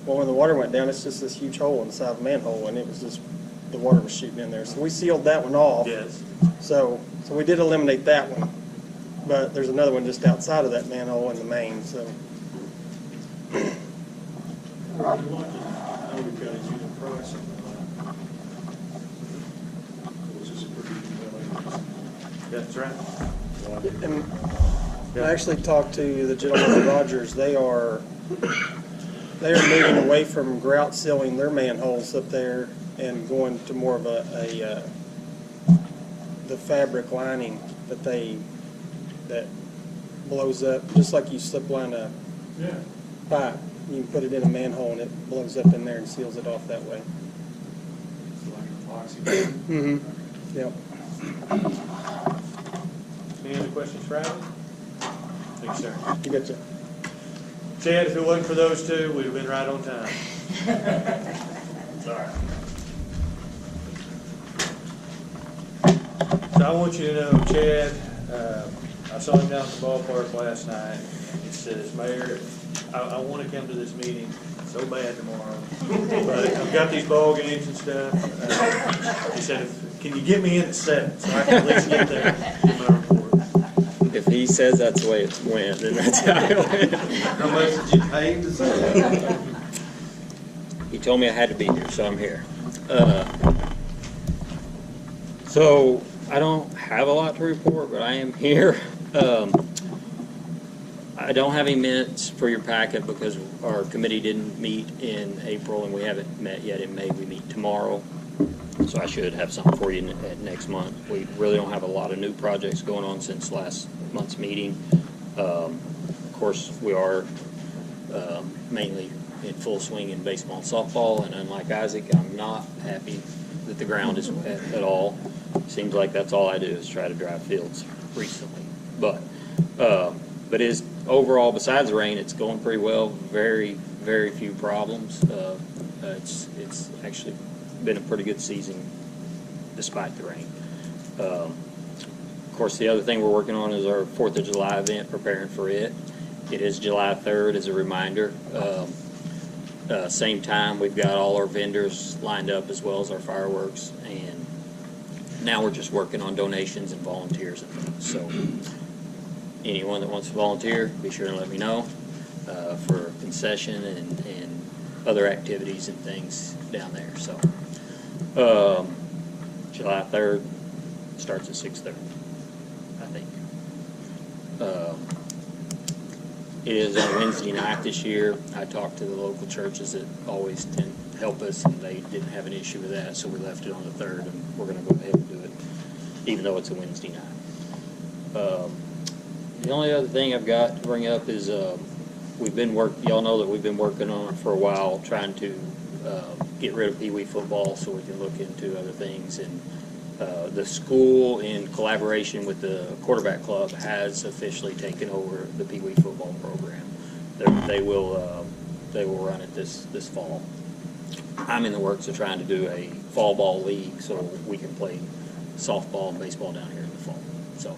Well, when the water went down, it's just this huge hole in the side of the manhole, and it was just, the water was shooting in there. So we sealed that one off. Yes. So we did eliminate that one, but there's another one just outside of that manhole in the main, so. Now we've got a unit price on that, which is a pretty compelling. That's right. And I actually talked to the gentleman at Rogers. They are moving away from grout sealing their manholes up there and going to more of the fabric lining that blows up, just like you slip line a pipe. You can put it in a manhole and it blows up in there and seals it off that way. It's like an epoxy. Mm-hmm. Yep. Any other questions for Isaac? Thanks, sir. You betcha. Chad, if it wasn't for those two, we'd have been right on time. Sorry. So I want you to know, Chad, I saw him down at the ballpark last night, and he says, Mayor, I want to come to this meeting so bad tomorrow, but I've got these ball games and stuff. He said, can you get me in at 7 so I can at least get there and give my report? If he says that's the way it went, then that's how it went. How much did you pay him to say that? He told me I had to be here, so I'm here. So I don't have a lot to report, but I am here. I don't have any minutes for your packet because our committee didn't meet in April and we haven't met yet in May. We meet tomorrow, so I should have something for you next month. We really don't have a lot of new projects going on since last month's meeting. Of course, we are mainly in full swing in baseball and softball, and unlike Isaac, I'm not happy that the ground is at all. Seems like that's all I do is try to drive fields recently. But is overall, besides the rain, it's going pretty well. Very, very few problems. It's actually been a pretty good season despite the rain. Of course, the other thing we're working on is our 4th of July event, preparing for it. It is July 3rd as a reminder. Same time, we've got all our vendors lined up as well as our fireworks, and now we're just working on donations and volunteers and things. So anyone that wants to volunteer, be sure to let me know for concession and other activities and things down there. So July 3rd, starts at 6:30, I think. It is on Wednesday night this year. I talked to the local churches that always tend to help us, and they didn't have an issue with that, so we left it on the 3rd, and we're going to go ahead and do it, even though it's a Wednesday night. The only other thing I've got to bring up is y'all know that we've been working on it for a while, trying to get rid of Pee Wee football so we can look into other things. And the school, in collaboration with the quarterback club, has officially taken over the Pee Wee football program. They will run it this fall. I'm in the works of trying to do a fall ball league so we can play softball and baseball down here in the fall. So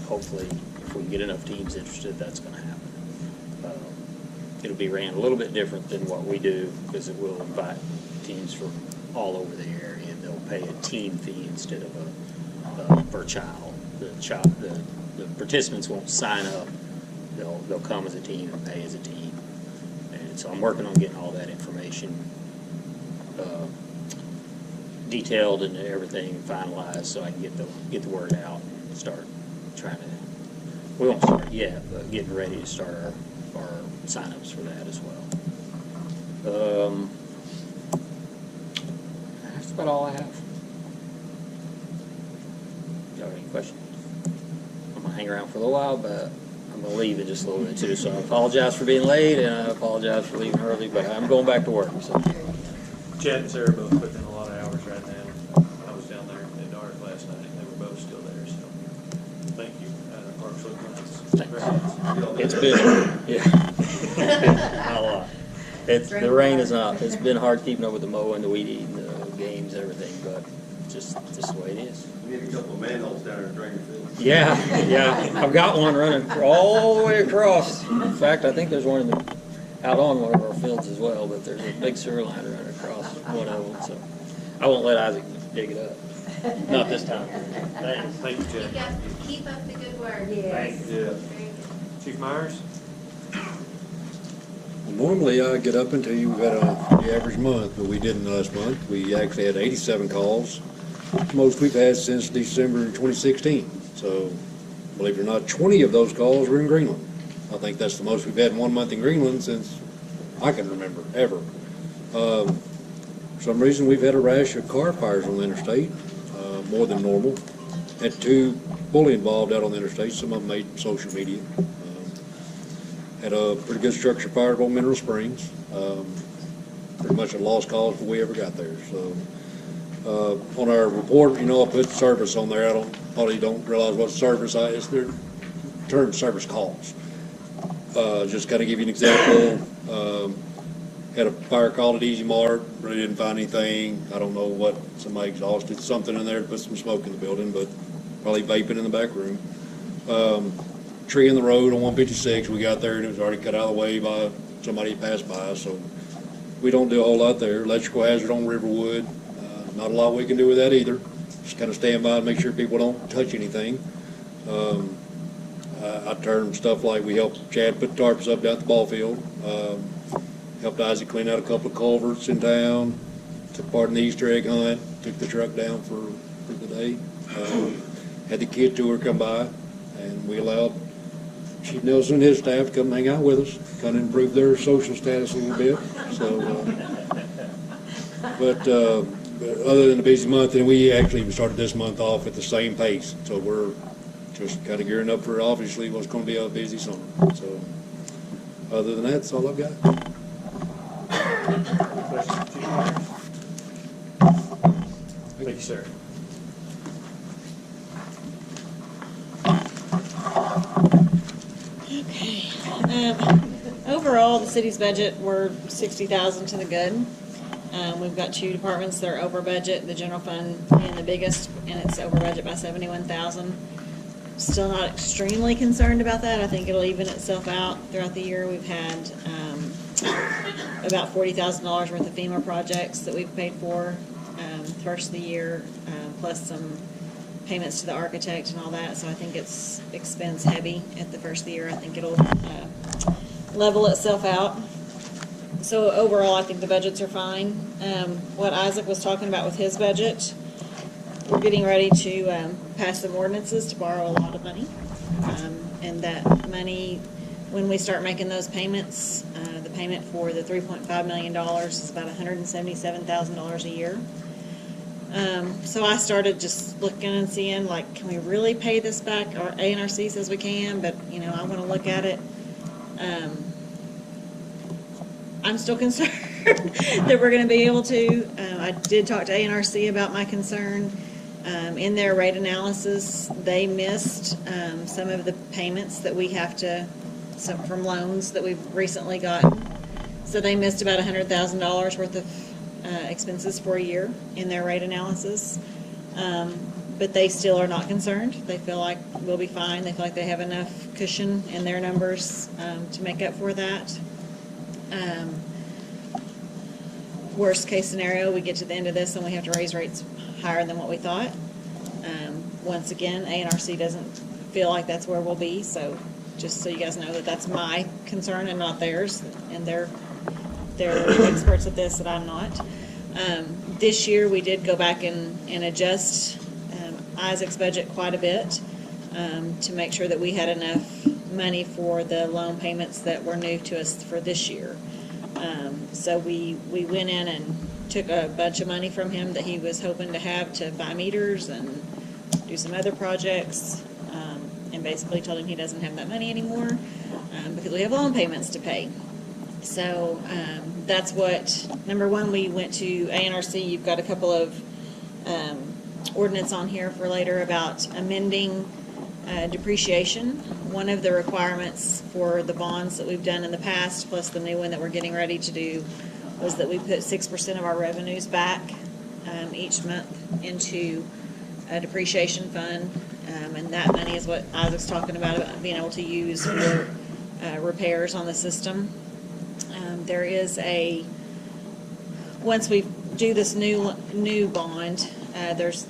hopefully, if we can get enough teams interested, that's going to happen. It'll be ran a little bit different than what we do, because it will invite teams from all over the area. They'll pay a team fee instead of a per child. The participants won't sign up. They'll come as a team and pay as a team. And so I'm working on getting all that information detailed and everything finalized, so I can get the word out and start trying to. We won't start yet, but getting ready to start our signups for that as well. That's about all I have. Y'all have any questions? I'm gonna hang around for a little while, but I'm gonna leave in just a little bit too. So I apologize for being late, and I apologize for leaving early, but I'm going back to work. So. Chad and Sarah both put in a lot of hours right now. I was down there in the dark last night, and they were both still there, so thank you. Parks look nice. It's been, yeah, not a lot. The rain is not, it's been hard keeping up with the mowing, the weed eating, the games, everything, but just the way it is. We need a couple of manholes down there to drain your field. Yeah, I've got one running all the way across. In fact, I think there's one out on one of our fields as well, but there's a big sewer line running across one of them, so I won't let Isaac dig it up. Not this time. Thanks. Thank you, Chad. Keep up the good work. Thank you. Very good. Chief Myers? Normally, I get up and tell you we've had the average month, but we didn't last month. We actually had 87 calls, most we've had since December 2016. So, believe it or not, 20 of those calls were in Greenland. I think that's the most we've had in 1 month in Greenland since I can remember, ever. For some reason, we've had a rash of car fires on the interstate, more than normal. Had 2 fully involved out on the interstate. Some of them made social media. Had a pretty good structure fire on Mineral Springs. Pretty much a lost cause before we ever got there. So on our report, I put service on there. Probably don't realize what service is. Their term service calls. Just kind of give you an example. Had a fire call at Easy Mart. Really didn't find anything. I don't know what. Somebody exhausted something in there to put some smoke in the building, but probably vaping in the back room. Tree in the road on 156. We got there and it was already cut out of the way by somebody who passed by. So we don't do a whole lot there. Electrical hazard on Riverwood. Not a lot we can do with that either. Just kind of stand by and make sure people don't touch anything. I turned stuff like we helped Chad put tarps up down at the ball field. Helped Isaac clean out a couple of culverts in town. Took part in the Easter egg hunt. Took the truck down for the day. Had the kid tour come by, and we allowed Chief Nelson and his staff to come hang out with us, kind of improve their social status a little bit. So, but other than the busy month, and we actually started this month off at the same pace. So we're just kind of gearing up for obviously what's going to be a busy summer. So other than that, that's all I've got. Questions, Chief Myers? Thank you, sir. Overall, the city's budget, we're $60,000 to the good. We've got 2 departments that are over budget, the general fund being the biggest, and it's over budget by $71,000. Still not extremely concerned about that. I think it'll even itself out throughout the year. We've had about $40,000 worth of FEMA projects that we've paid for first of the year, plus some payments to the architect and all that. So I think it's expense heavy at the first of the year. I think it'll level itself out. So overall, I think the budgets are fine. What Isaac was talking about with his budget, we're getting ready to pass some ordinances to borrow a lot of money. And that money, when we start making those payments, the payment for the $3.5 million is about $177,000 a year. So I started just looking and seeing, like, can we really pay this back? Our ANRC says we can, but, you know, I want to look at it. I'm still concerned that we're going to be able to. I did talk to ANRC about my concern. In their rate analysis, they missed some of the payments that we have to, from loans that we've recently gotten. So they missed about $100,000 worth of expenses for a year in their rate analysis. But they still are not concerned. They feel like we'll be fine. They feel like they have enough cushion in their numbers to make up for that. Worst case scenario, we get to the end of this and we have to raise rates higher than what we thought. Once again, ANRC doesn't feel like that's where we'll be, so just so you guys know that that's my concern and not theirs, and they're experts at this that I'm not. This year, we did go back and adjust Isaac's budget quite a bit to make sure that we had enough money for the loan payments that were new to us for this year. So we went in and took a bunch of money from him that he was hoping to have to buy meters and do some other projects, and basically told him he doesn't have that money anymore because we have loan payments to pay. So that's what, number one, we went to ANRC. You've got a couple of ordinance on here for later about amending depreciation. One of the requirements for the bonds that we've done in the past, plus the new one that we're getting ready to do, was that we put 6% of our revenues back each month into a depreciation fund, and that money is what Isaac's talking about being able to use for repairs on the system. There is once we do this new bond, there's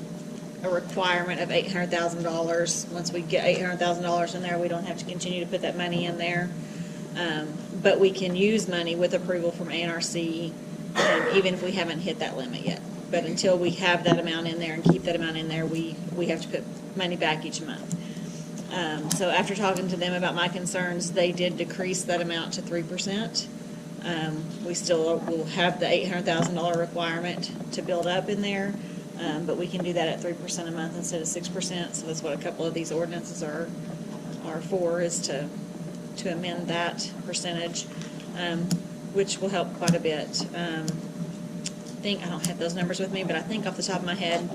a requirement of $800,000. Once we get $800,000 in there, we don't have to continue to put that money in there. But we can use money with approval from ANRC, even if we haven't hit that limit yet. But until we have that amount in there and keep that amount in there, we have to put money back each month. So after talking to them about my concerns, they did decrease that amount to 3%. We still will have the $800,000 requirement to build up in there, but we can do that at 3% a month instead of 6%. So that's what a couple of these ordinances are for, is to amend that percentage, which will help quite a bit. I don't have those numbers with me, but I think off the top of my head,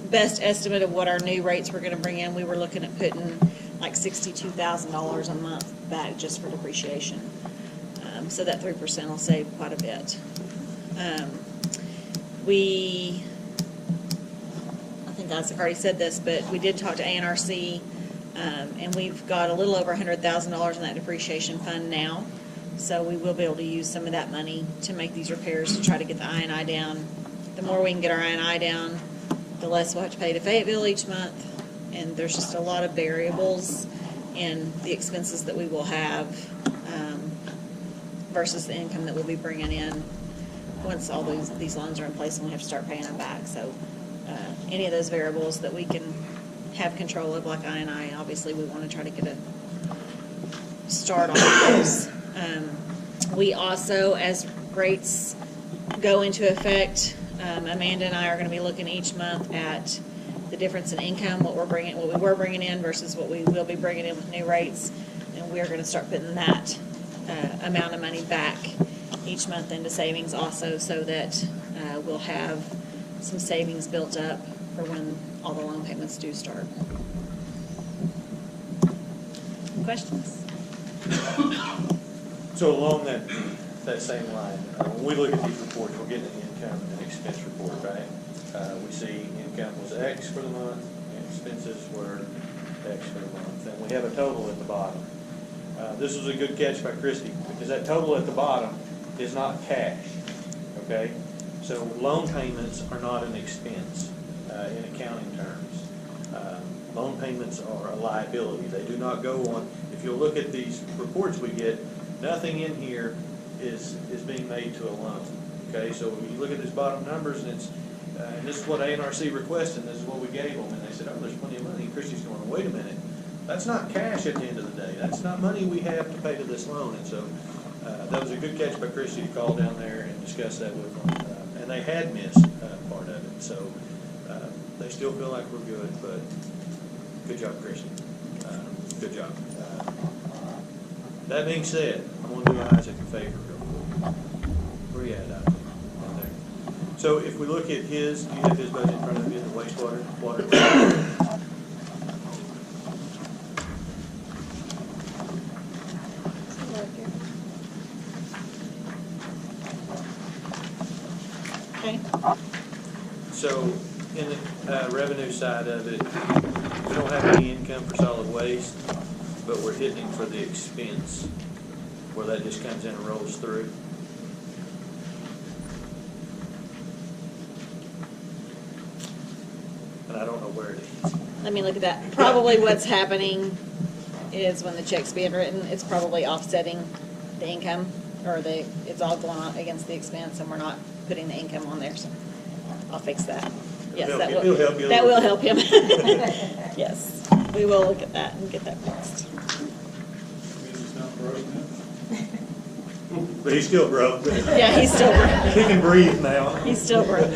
best estimate of what our new rates were going to bring in, we were looking at putting like $62,000 a month back just for depreciation. So that 3% will save quite a bit. I think Isaac already said this, but we did talk to ANRC, and we've got a little over $100,000 in that depreciation fund now. So we will be able to use some of that money to make these repairs to try to get the I&I down. The more we can get our I&I down, the less we'll have to pay to Fayetteville each month. And there's just a lot of variables in the expenses that we will have versus the income that we'll be bringing in once all these loans are in place and we have to start paying them back. So any of those variables that we can have control of, like I&I, obviously we want to try to get a start on those. We also, as rates go into effect, Amanda and I are going to be looking each month at the difference in income, what we were bringing in versus what we will be bringing in with new rates, and we're going to start putting that amount of money back each month into savings also, so that we'll have some savings built up for when all the loan payments do start. Questions? So along that same line, when we look at these reports, we're getting an income and expense report, right? We see income was X for the month, and expenses were X for the month, and we have a total at the bottom. This was a good catch by Christie, because that total at the bottom is not cash, okay? So loan payments are not an expense in accounting terms. Loan payments are a liability. They do not go on. If you'll look at these reports we get, Nothing in here is being made to a loan, okay? So when you look at these bottom numbers, and it's, and this is what ANRC requested, and this is what we gave them, and they said, oh, there's plenty of money, and Christie's going, wait a minute, that's not cash at the end of the day, that's not money we have to pay to this loan, and so, that was a good catch by Christie to call down there and discuss that with them, and they had missed, part of it, so, they still feel like we're good, but good job, Christie, good job. That being said, I'm going to do Isaac a favor real quick. Where you at, Isaac? Right there. So if we look at his, do you have his budget in front of you, the wastewater, water? Okay. So in the revenue side of it, we don't have any income for solid waste, but we're hitting for the expense, where that just comes in and rolls through. And I don't know where it is. Let me look at that. Probably what's happening is when the check's being written, it's probably offsetting the income, or it's all going on against the expense, and we're not putting the income on there, so I'll fix that. Yes, that will. It'll help you a That little will bit. help him. Yes, we will look at that and get that fixed. Means it's not broke now. But he's still broke. Yeah, he's still broke. He can breathe now. He's still broke.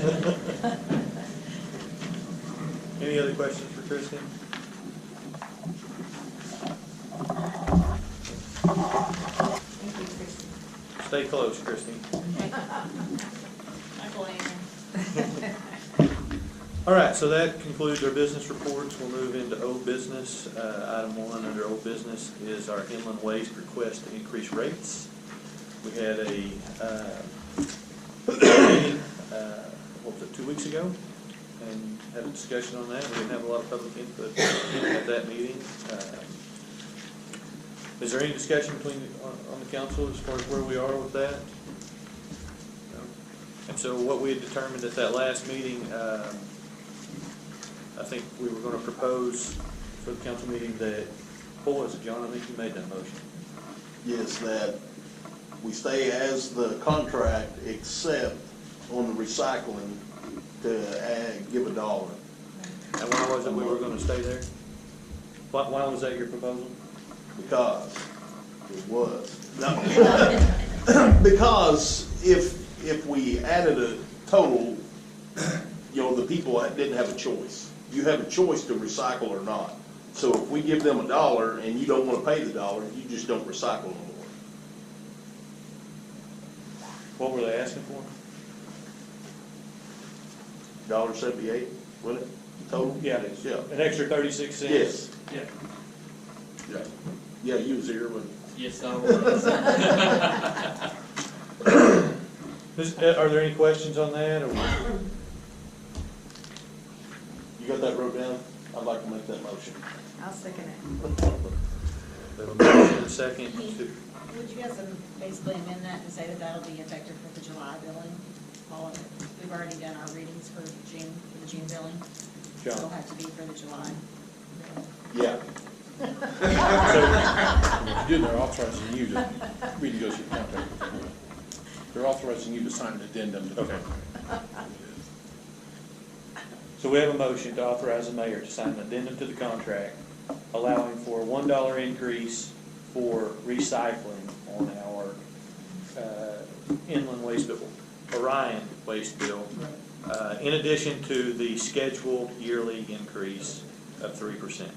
Any other questions for Kristen? Stay close, Christine. All right, so that concludes our business reports. We'll move into old business. Item 1 under old business is our inland waste request to increase rates. We had a meeting, what was it, 2 weeks ago? And had a discussion on that. We didn't have a lot of public input at that meeting. Is there any discussion on the council as far as where we are with that? No? And so what we had determined at that last meeting, I think we were going to propose for the council meeting that, what was it, John? I think you made that motion. Yes, that we stay as the contract, except on the recycling to give $1. And why was it we were going to stay there? Why was that your proposal? Because it was. No. Because if we added a total, you know, the people didn't have a choice. You have a choice to recycle or not. So if we give them $1 and you don't want to pay the $1, you just don't recycle no more. What were they asking for? $1.78, wasn't it, total? Yeah, Yeah. an extra 36 cents. Yes. Yeah. Yeah. Yeah, you was here, but. Yes, I was. Are there any questions on that? Or You got that wrote down? I'd like to make that motion. I'll second it. we have a motion and a second to, Would you guys basically amend that to say that that'll be effective for the July billing? All of it. We've already done our readings for June, for the June billing. So it'll John. have to be for the July. Yeah. You did, they're authorizing you to renegotiate the contract. They're authorizing you to sign an addendum to the contract. So we have a motion to authorize the mayor to sign an addendum to the contract, allowing for a $1 increase for recycling on our inland waste bill, Orion waste bill, in addition to the scheduled yearly increase of 3%.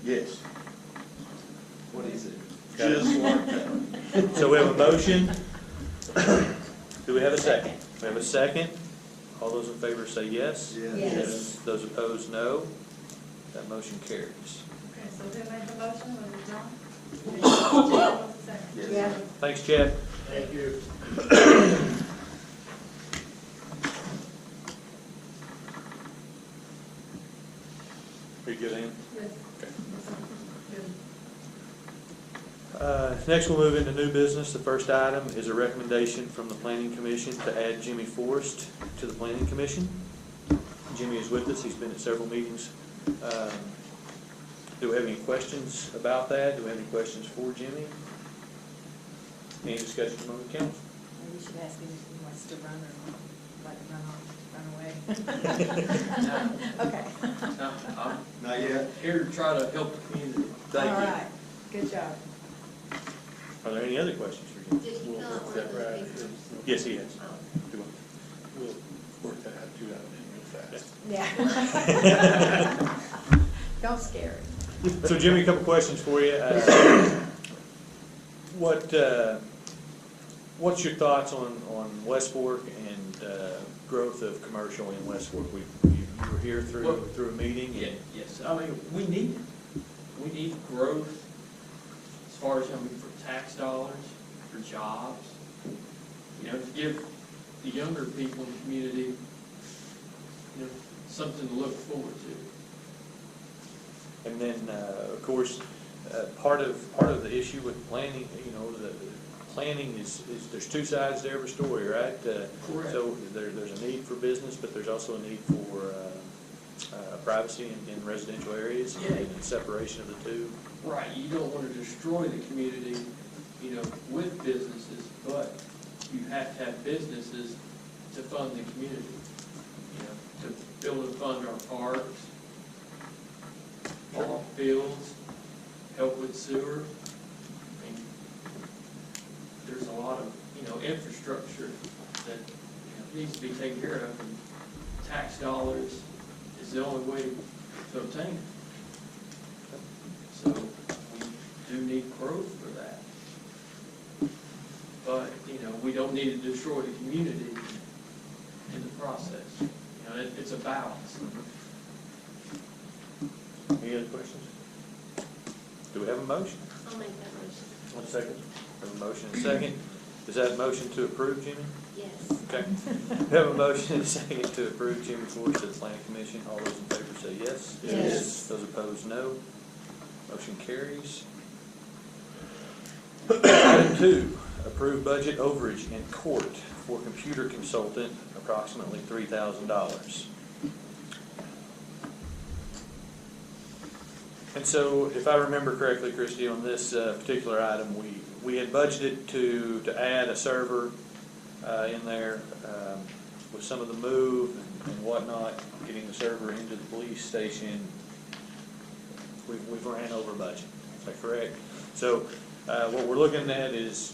Yes. What is it? Got it? Just like that. So we have a motion. Do we have a second? We have a second. All those in favor say yes. Yes. Those opposed, no. That motion carries. Okay, so who made the motion? Was it John? Chad was the second. Yeah. Thanks, Chad. Thank you. Are you good, Ann? Yes. Okay. Next, we'll move into new business. The first item is a recommendation from the Planning Commission to add Jimmy Forrest to the Planning Commission. Jimmy is with us. He's been at several meetings. Do we have any questions about that? Do we have any questions for Jimmy? Any discussion among the council? Maybe you should ask him if he wants to run or like run off, run away. Okay. I'm Not yet. here to try to help the community. All right, good job. Are there any other questions for you? Did he fill out one of the papers? Yes, he has. We'll work that out, do that real fast. Yeah. Don't scare him. So Jimmy, a couple questions for you. What's your thoughts on West Fork and growth of commercial in West Fork? You were here through a meeting? Yeah, yes, I mean, we need growth as far as, I mean, for tax dollars, for jobs, you know, to give the younger people in the community, you know, something to look forward to. And then, of course, part of the issue with planning, you know, the planning is there's two sides to every story, right? Correct. So there's a need for business, but there's also a need for privacy in residential areas and separation of the two. Right, you don't want to destroy the community, you know, with businesses, but you have to have businesses to fund the community, you know, to build and fund our parks, ball fields, help with sewer. I mean, there's a lot of, you know, infrastructure that, you know, needs to be taken care of, and tax dollars is the only way to obtain it. So we do need growth for that. But, you know, we don't need to destroy the community in the process. You know, it's a balance. Any other questions? Do we have a motion? I'll make that motion. 1 second. We have a motion and a second. Is that a motion to approve, Jimmy? Yes. Okay. We have a motion and a second to approve Jimmy Forrest to the planning commission. All those in favor say yes. Yes. Those opposed, no. Motion carries. Item 2, approve budget overage in court for computer consultant, approximately $3,000. And so, if I remember correctly, Christie, on this particular item, we had budgeted to add a server in there with some of the move and whatnot, getting the server into the police station. We've ran over budget. Is that correct? So what we're looking at is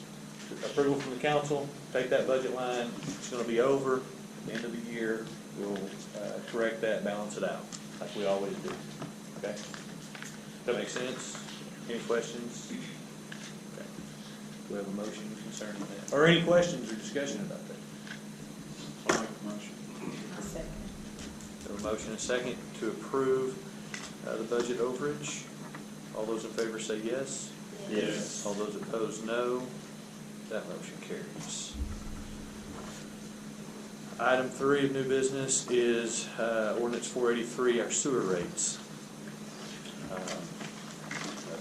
approval from the council. Take that budget line. It's going to be over at the end of the year. We'll correct that, balance it out, like we always do. Okay? Does that make sense? Any questions? Okay. Do we have a motion concerning that? Or any questions or discussion about that? I'll make the motion. I'll second. We have a motion and a second to approve the budget overage. All those in favor say yes. Yes. All those opposed, no. That motion carries. Item 3 of new business is ordinance 483, our sewer rates. I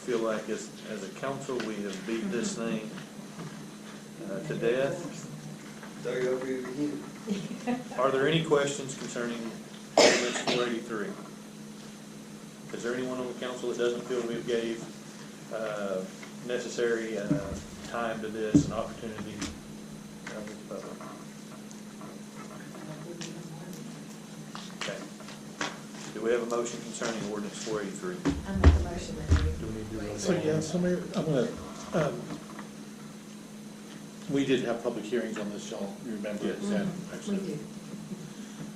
feel like as a council, we have beat this thing to death. Are there any questions concerning ordinance 483? Is there anyone on the council that doesn't feel we gave necessary time to this, an opportunity with the public? Okay. Do we have a motion concerning ordinance 483? I make a motion that we. Do we need to do roll So, call? yeah, so Mayor, I'm gonna, we did have public hearings on this, y'all, you remember? Yes. Sam, We actually. do.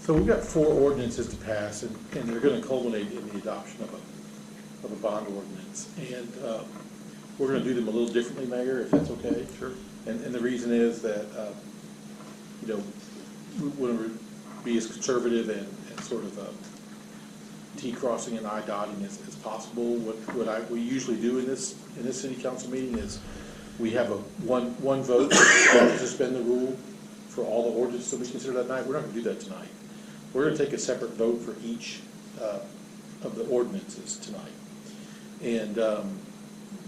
So we've got 4 ordinances to pass, and they're gonna culminate in the adoption of a bond ordinance. And we're gonna do them a little differently, Mayor, if that's okay? Sure. And the reason is that, you know, we want to be as conservative and sort of T crossing and I dotting as possible. What we usually do in this city council meeting is we have one vote to suspend the rule for all the ordinances that we consider that night. We're not going to do that tonight. We're going to take a separate vote for each of the ordinances tonight. And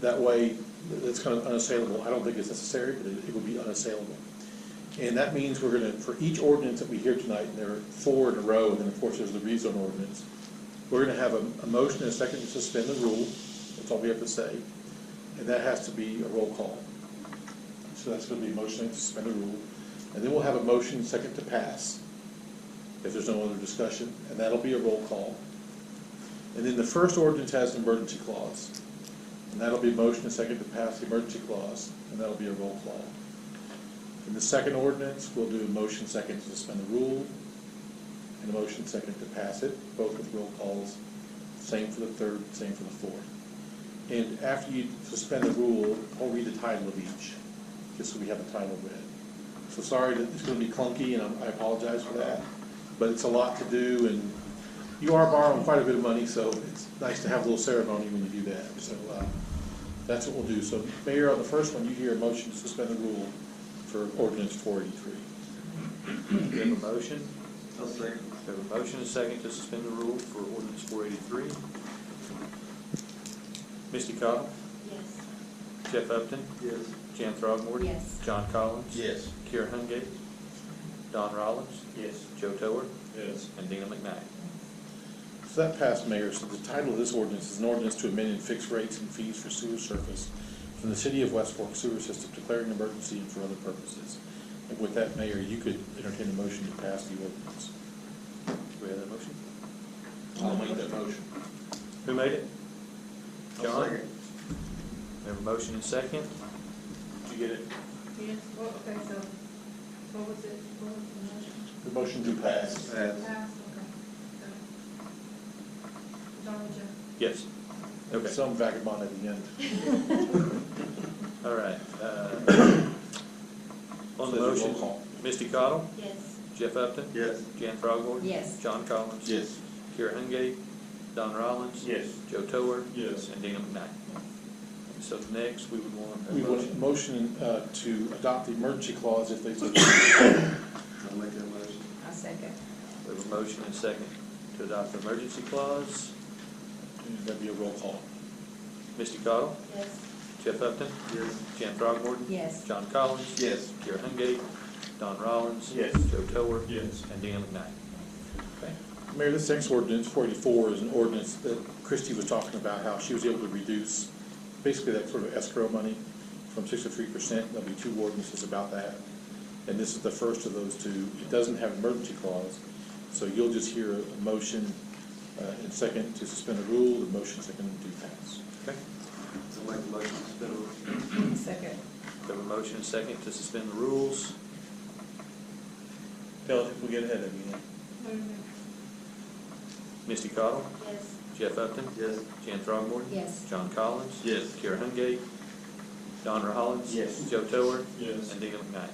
that way, that's kind of unassailable. I don't think it's necessary, but it will be unassailable. And that means we're going to, for each ordinance that we hear tonight, and there are 4 in a row, and then of course there's the rezone ordinance, we're going to have a motion and a second to suspend the rule. That's all we have to say. And that has to be a roll call. So that's going to be a motion to suspend the rule. And then we'll have a motion second to pass, if there's no other discussion, and that'll be a roll call. And then the first ordinance has an emergency clause, and that'll be a motion and second to pass the emergency clause, and that'll be a roll call. In the second ordinance, we'll do a motion second to suspend the rule, and a motion second to pass it, both with roll calls, same for the third, same for the fourth. And after you suspend the rule, I'll read the title of each, just so we have the title read. So sorry that it's going to be clunky, and I apologize for that, but it's a lot to do, and you are borrowing quite a bit of money, so it's nice to have a little ceremony when you do that. So that's what we'll do. So Mayor, on the first one, you hear a motion to suspend the rule for ordinance 483. We have a motion. I'll second. We have a motion and a second to suspend the rule for ordinance 483. Misty Cottle? Yes. Jeff Upton? Yes. Jan Throgmorton? Yes. John Collins? Yes. Kira Hungate? Don Rollins? Yes. Joe Tower? Yes. And Dina McKnight. So that passed, Mayor. So the title of this ordinance is an ordinance to amend and fix rates and fees for sewer service from the city of West Fork sewer system, declaring an emergency and for other purposes. And with that, Mayor, you could entertain a motion to pass the ordinance. Do we have that motion? I'll make that motion. Who made it? I'll John? second. We have a motion and second. Did you get it? Yes, well, okay, so, what was it, what was the motion? The motion to pass. Pass. Pass, okay. John, would you? Yes. Okay. Some vagabond at the end. All right. On the So there's a motion, roll call. Misty Cottle? Yes. Jeff Upton? Yes. Jan Throgmorton? Yes. John Collins? Yes. Kira Hungate? Don Rollins? Yes. Joe Tower? Yes. And Dina McKnight. So next, we would want a We want a motion. motion to adopt the emergency clause if they so choose. I'll make that motion. I'll second. We have a motion and second to adopt the emergency clause. And that'd be a roll call. Misty Cottle? Yes. Jeff Upton? Yes. Jan Throgmorton? Yes. John Collins? Yes. Kira Hungate? Don Rollins? Yes. Joe Tower? Yes. And Dina McKnight. Okay. Mayor, this next ordinance, 484, is an ordinance that Christie was talking about, how she was able to reduce basically that sort of escrow money from 6 to 3%. There'll be two ordinances about that. And this is the first of those two. It doesn't have an emergency clause, so you'll just hear a motion and second to suspend the rule, the motion second to pass. Okay. I'll make the motion to suspend the rule. Second. We have a motion and second to suspend the rules. Tell us if we get ahead of you. Misty Cottle? Yes. Jeff Upton? Yes. Jan Throgmorton? Yes. John Collins? Yes. Kira Hungate? Don Rollins? Yes. Joe Tower? Yes. And Dina McKnight.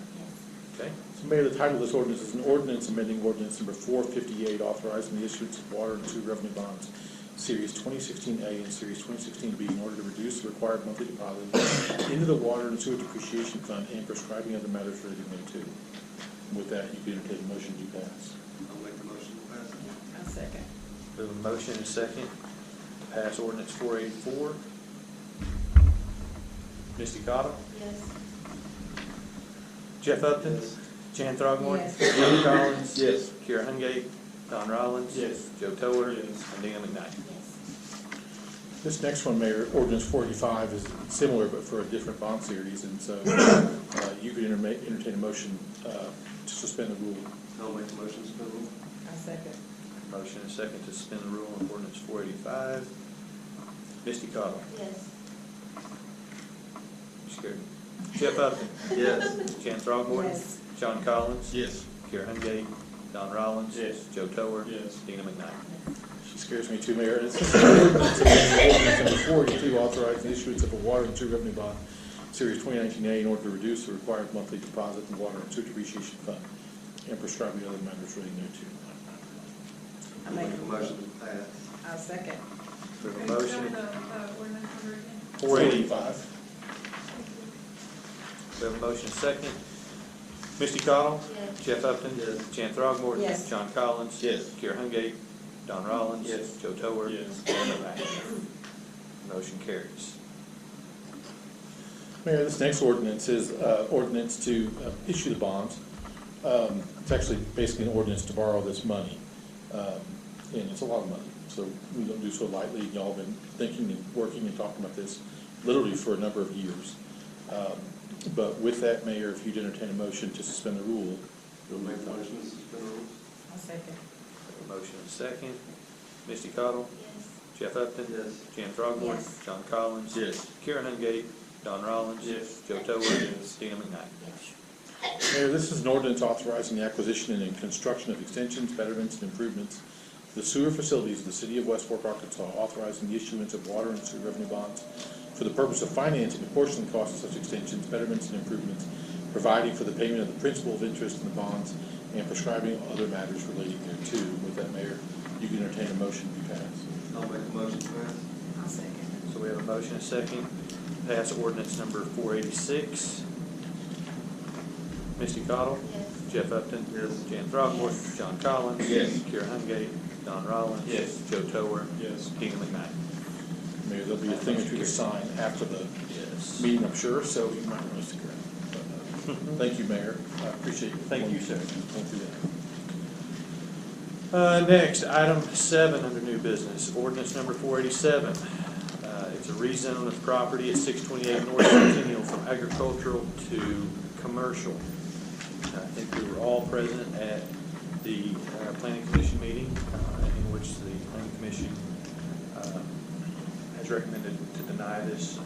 Okay. So Mayor, the title of this ordinance is an ordinance amending ordinance number 458, authorizing the issuance of water and sewer revenue bonds, Series 2016A and Series 2016B, in order to reduce the required monthly deposit into the water and sewer depreciation fund and prescribing other matters relating thereto. With that, you can entertain a motion to pass. I'll make the motion to pass it. I'll second. We have a motion and second to pass ordinance 484. Misty Cottle? Yes. Jeff Upton? Yes. Jan Throgmorton? Yes. John Collins? Yes. Kira Hungate? Don Rollins? Yes. Joe Tower? Yes. And Dina McKnight. Yes. This next one, Mayor, ordinance 485, is similar but for a different bond series, and so you could entertain a motion to suspend the rule. I'll make the motion to suspend the rule. I'll second. Motion and second to suspend the rule on ordinance 485. Misty Cottle? Yes. You scared me. Jeff Upton? Yes. Jan Throgmorton? Yes. John Collins? Yes. Kira Hungate? Don Rollins? Yes. Joe Tower? Yes. Dina McKnight. She scares me too, Mayor. It's ordinance number 482, authorizing the issuance of a water and sewer revenue bond, Series 2019A, in order to reduce the required monthly deposit in the water and sewer depreciation fund and prescribing other matters relating thereto. I'll I'll make make the motion to pass. I'll second. We have a motion. ordinance number again? 485. We have a motion and second. Misty Cottle? Yes. Jeff Upton? Yes. Jan Throgmorton? Yes. John Collins? Yes. Kira Hungate? Don Rollins? Yes. Joe Tower? Yes. Dina McKnight. Motion carries. Mayor, this next ordinance is ordinance to issue the bonds. It's actually basically an ordinance to borrow this money, and it's a lot of money, so we don't do so lightly. Y'all have been thinking and working and talking about this literally for a number of years. But with that, Mayor, if you'd entertain a motion to suspend the rule. You'll make the motion to suspend the rules? I'll second. Motion and second. Misty Cottle? Yes. Jeff Upton? Yes. Jan Throgmorton? Yes. John Collins? Yes. Karen Hungate? Don Rollins? Yes. Joe Tower? Dina McKnight? Mayor, this is an ordinance authorizing the acquisition and construction of extensions, betterments, and improvements to the sewer facilities of the city of West Fork, Arkansas, authorizing the issuance of water and sewer revenue bonds for the purpose of financing a portion of the cost of such extensions, betterments, and improvements, providing for the payment of the principal of interest in the bonds, and prescribing other matters relating thereto. With that, Mayor, you can entertain a motion to pass. I'll make a motion to pass. I'll second. So we have a motion and second. Pass ordinance number 486. Misty Cottle? Yes. Jeff Upton? Yes. Jan Throgmorton? John Collins? Yes. Karen Hungate? Don Rollins? Yes. Joe Tower? Yes. Dina McKnight? Mayor, there'll be a thing or two to sign after the Yes. meeting, I'm sure, so you might want to stick around. But, thank you, Mayor. I appreciate you. Thank you, sir. Going through that. Next, item 7 under new business, ordinance number 487. It's a rezone of property at 628 North Centennial from agricultural to commercial. I think we were all present at the planning commission meeting in which the planning commission has recommended to deny this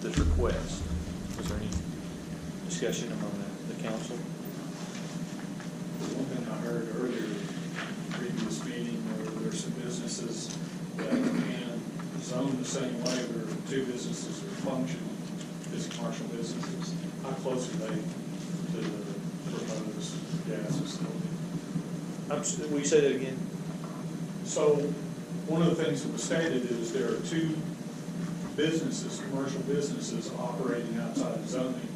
this request. Was there any discussion among the council? One thing I heard earlier, in the previous meeting, there's some businesses that can zone the same way, where two businesses are functioning as commercial businesses. How close are they to the proposed gas facility? Will you say that again? So, one of the things that was stated is there are two businesses, commercial businesses operating outside of zoning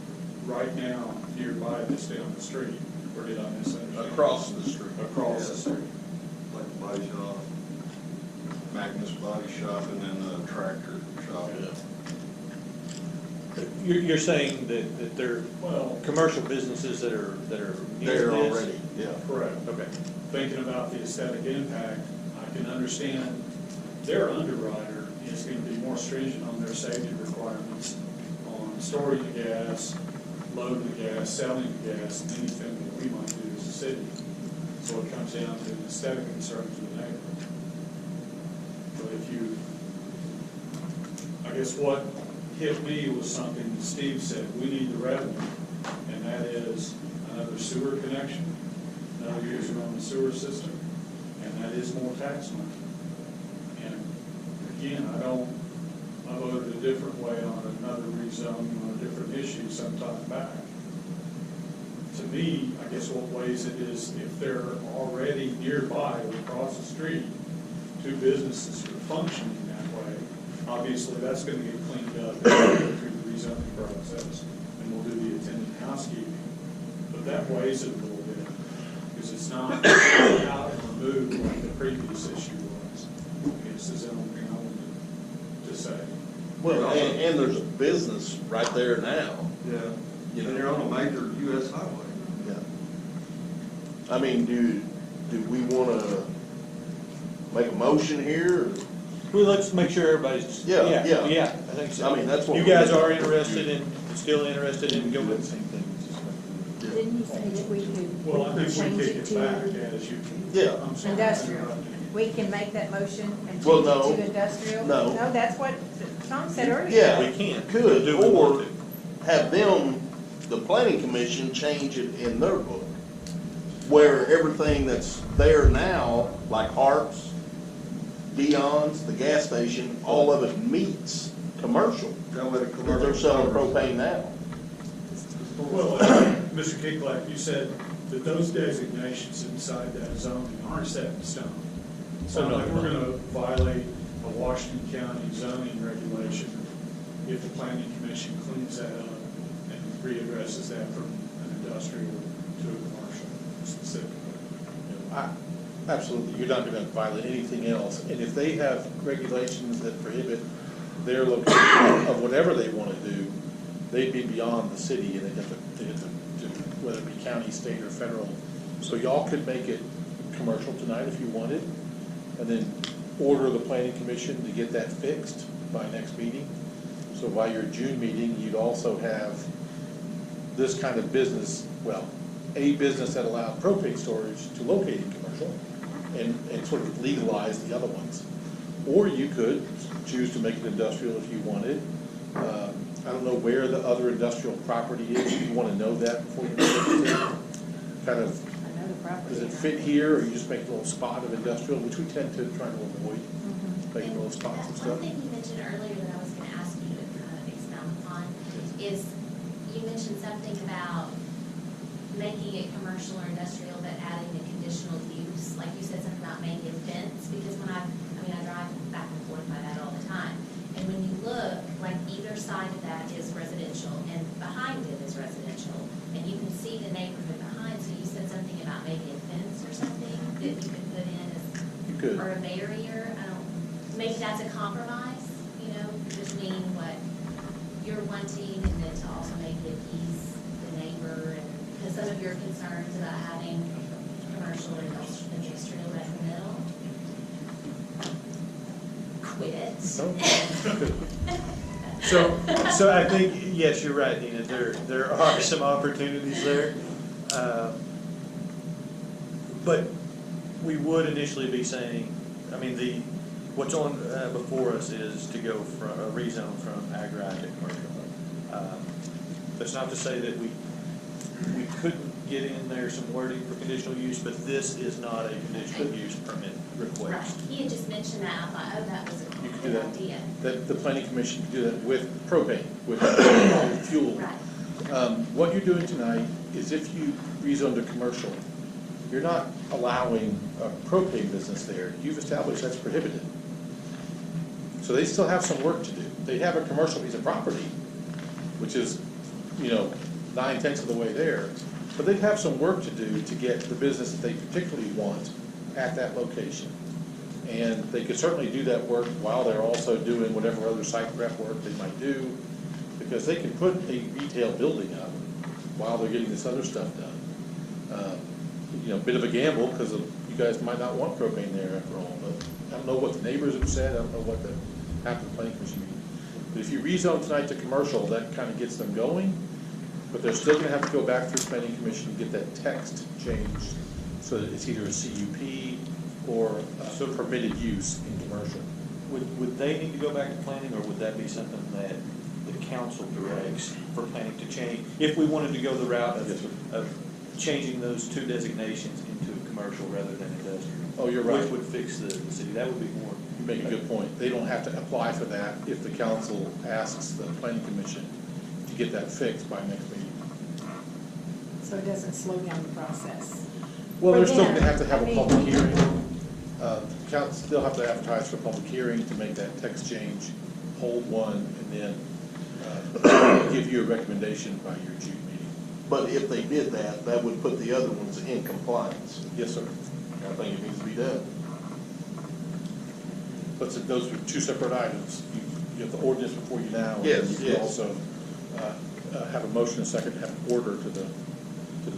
right now nearby this down the street. Or did I misunderstand? Across the street. Across the street. Like a body shop. Magnus Body Shop and then a tractor shop. You're saying that there are Well, commercial businesses that are near There this? already, yeah. correct. Okay. Thinking about the aesthetic impact, I can understand their underwriter is going to be more stringent on their safety requirements on storing the gas, loading the gas, selling the gas, and anything that we might do as a city. So it comes down to an aesthetic concern to the neighborhood. But if you, I guess what hit me was something that Steve said, we need the revenue, and that is another sewer connection, another user on the sewer system, and that is more tax money. And again, I voted a different way on another rezoning on a different issue some time back. To me, I guess what weighs it is if they're already nearby or across the street, two businesses are functioning that way, obviously that's going to get cleaned up through the rezoning process, and we'll do the attendant housekeeping. But that weighs it a little bit, because it's not out and removed like the previous issue was. I guess is the only thing I wanted to say. Well, and there's a business right there now. Yeah. And you're on a major US highway. Yeah. I mean, do we want to make a motion here? Well, let's make sure everybody's. Yeah. Yeah, I think so. I mean, that's what You we- guys are still interested in going? Didn't you say that we could Well, I think change we it kick it back to as you. Yeah. I'm sorry. industrial? We can make that motion and Well, change no. it to industrial? No. No, that's what Tom said earlier. Yeah. We can. Could, Do we want or to? have them, the planning commission, change it in their book, where everything that's there now, like Harps, Dion's, the gas station, all of it meets commercial. That way the Because commercial. they're selling propane now. Well, Mr. Kicklack, you said that those designations inside that zoning aren't set in stone. So like we're gonna violate a Washington County zoning regulation if the planning commission cleans that up and readdresses that from an industrial to a commercial specifically. Absolutely, you're not going to violate anything else. And if they have regulations that prohibit their location of whatever they want to do, they'd be beyond the city, and they'd have to, whether it be county, state, or federal. So y'all could make it commercial tonight if you wanted, and then order the planning commission to get that fixed by next meeting, So by your June meeting, you'd also have this kind of business, well, a business that allowed propane storage to locate in commercial and sort of legalize the other ones. Or you could choose to make it industrial if you wanted. I don't know where the other industrial property is. You want to know that before you make it. Kind of, I know the property. does it fit here, or you just make a little spot of industrial, which we tend to try to avoid, making little spots and One stuff. thing you mentioned earlier that I was going to ask you to kind of expound upon is, you mentioned something about making it commercial or industrial, but adding the conditional use. Like you said something about maybe a fence, because when I drive back and forth by that all the time. And when you look, like either side of that is residential and behind it is residential. And you can see the neighborhood behind, so you said something about maybe a fence or something that you could put in as, You could. or a barrier. Maybe that's a compromise, between what you're wanting and then to also make it ease the neighbor, and because some of your concerns about having commercial or industrial right in the middle. Quit. So I think, yes, you're right, Dina, there are some opportunities there. But we would initially be saying, what's on before us is to go from a rezone from agri to commercial. That's not to say that we couldn't get in there some wording for conditional use, but this is not a conditional use permit Right, request. he had just mentioned that, I thought, oh, that was You could a do good that. idea. The planning commission could do that with propane, with fuel. Right. What you're doing tonight is if you rezone to commercial, you're not allowing a propane business there. You've established that's prohibited. So they still have some work to do. They have a commercial piece of property, which is, 9/10 of the way there, but they have some work to do to get the business that they particularly want at that location. And they could certainly do that work while they're also doing whatever other site prep work they might do, because they can put a retail building up while they're getting this other stuff done. Bit of a gamble, because you guys might not want propane there after all, but I don't know what the neighbors have said, I don't know what happened at the planning commission meeting. But if you rezone tonight to commercial, that kind of gets them going, but they're still gonna have to go back through the planning commission and get that text changed, so that it's either a CUP or a permitted use in commercial. Would they need to go back to planning, or would that be something that the council directs for planning to change? If we wanted to go the route of changing those two designations into commercial rather than industrial. Oh, you're right. Which would fix the city, that would be more. You make a good point. They don't have to apply for that if the council asks the planning commission to get that fixed by next meeting. So it doesn't slow down the process. Well, they're For still them, gonna have to have I a mean- public hearing. Council still have to advertise for a public hearing to make that text change, hold one, and then give you a recommendation by your June meeting. But if they did that, that would put the other ones in compliance. Yes, sir. I think it needs to be done. But those are two separate items. You have the ordinance before you now. Yes, And you can yes. also have a motion, a second, have an order to the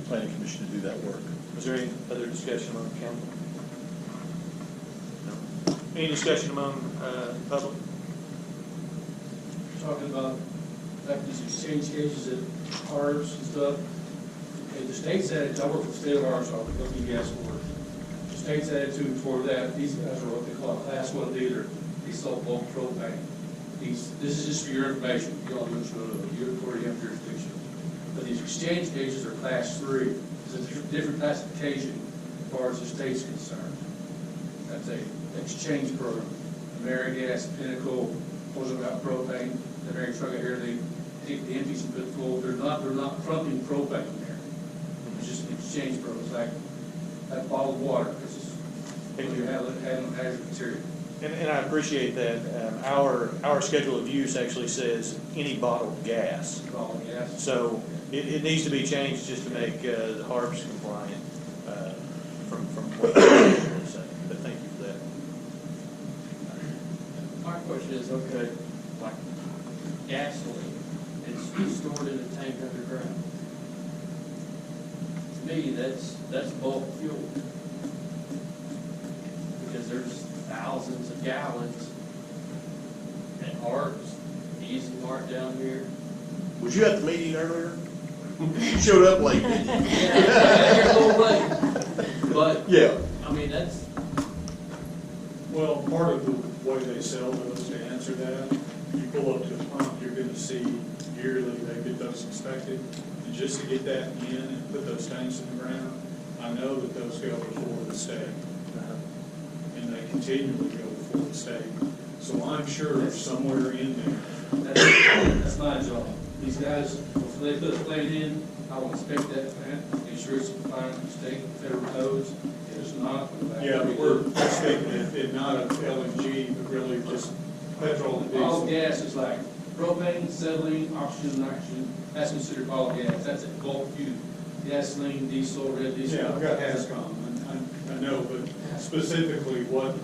planning commission to do that work. Is there any other discussion among the council? No. Any discussion among public? Talking about, like these exchange cases at ARBs and stuff. Okay, the state's attitude, I work for the state of Arkansas, looking gas for work. The state's attitude toward that, these guys are what they call a class 1 dealer. They sell bulk propane. This is just for your information, you all know, you're already have jurisdiction. But these exchange cases are class 3. It's a different classification as far as the state's concerned. That's a exchange program. AmeriGas, Pinnacle, goes about propane. The very truck out here, they take the empties and put full. They're not pumping propane there. It's just an exchange program. It's like that bottled water, because it's, you're handling hazardous material. And I appreciate that. Our schedule of use actually says any bottled gas. Bottled gas. So it needs to be changed just to make the HARPS compliant from what you're saying. But thank you for that. My question is, okay, like gasoline, it's stored in a tank underground. To me, that's bulk fuel. Because there's thousands of gallons at ARBs Easy Mart down here. Was you at the meeting earlier? You showed up late, didn't you? Yeah, you're a little late. But, Yeah. I mean, that's, Well, part of the way they sell those, to answer that, you pull up to the pump, you're gonna see yearly, they get those inspected. And just to get that in and put those tanks in the ground, I know that those go before the state. And they continually go before the state. So I'm sure somewhere in there, That's my job. These guys, before they put a plant in, I will inspect that plant, make sure it's compliant with state, federal codes. If it's not, we'll back yeah, it but we're speaking, if not of LNG, but really just petrol and All diesel. gas is like propane, acetylene, oxygen, nitrogen, that's considered all gas, that's a bulk fuel. Gasoline, diesel, red diesel. Yeah, I've got HAZCOM, I know, but specifically what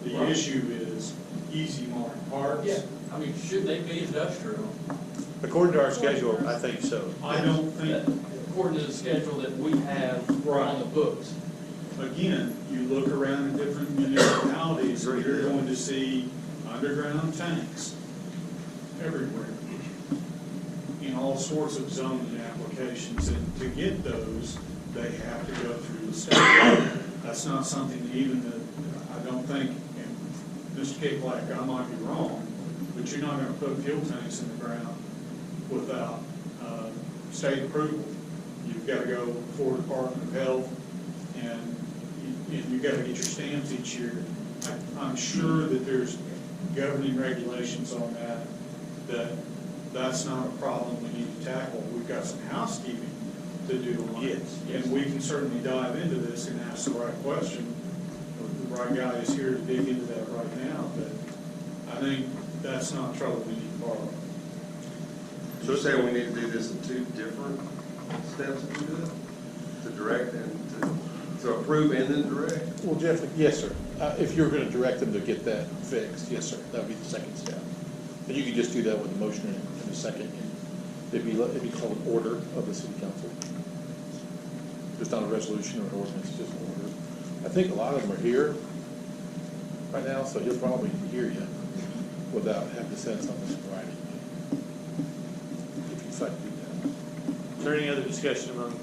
the Right. issue is, Easy Mart parts. yeah, I mean, should they be industrial? According to our schedule, I think so. I don't think, According to the schedule that we have on the books. again, you look around in different municipalities, you're going to see underground tanks everywhere in all sorts of zoning applications, and to get those, they have to go through the state. That's not something even that, I don't think, and Mr. K-Black, I might be wrong, but you're not gonna put fuel tanks in the ground without, state approval. You've gotta go before Department of Health, and you've gotta get your stamps each year. I'm sure that there's governing regulations on that's not a problem we need to tackle. We've got some housekeeping to do on it. Yes. And we can certainly dive into this and ask the right question. The right guy is here to dig into that right now, but I think that's not trouble we need to borrow. So you're saying we need to do this in two different steps if we do it? To direct and to approve and then direct? Well, Jeff, yes, sir. If you're gonna direct them to get that fixed, yes, sir, that would be the second step. And you could just do that with a motion and a second, and it'd be called an order of the city council. It's not a resolution or an ordinance, it's just an order. I think a lot of them are here right now, so he'll probably hear you without having to send something in writing. If you decide to do that. Is there any other discussion among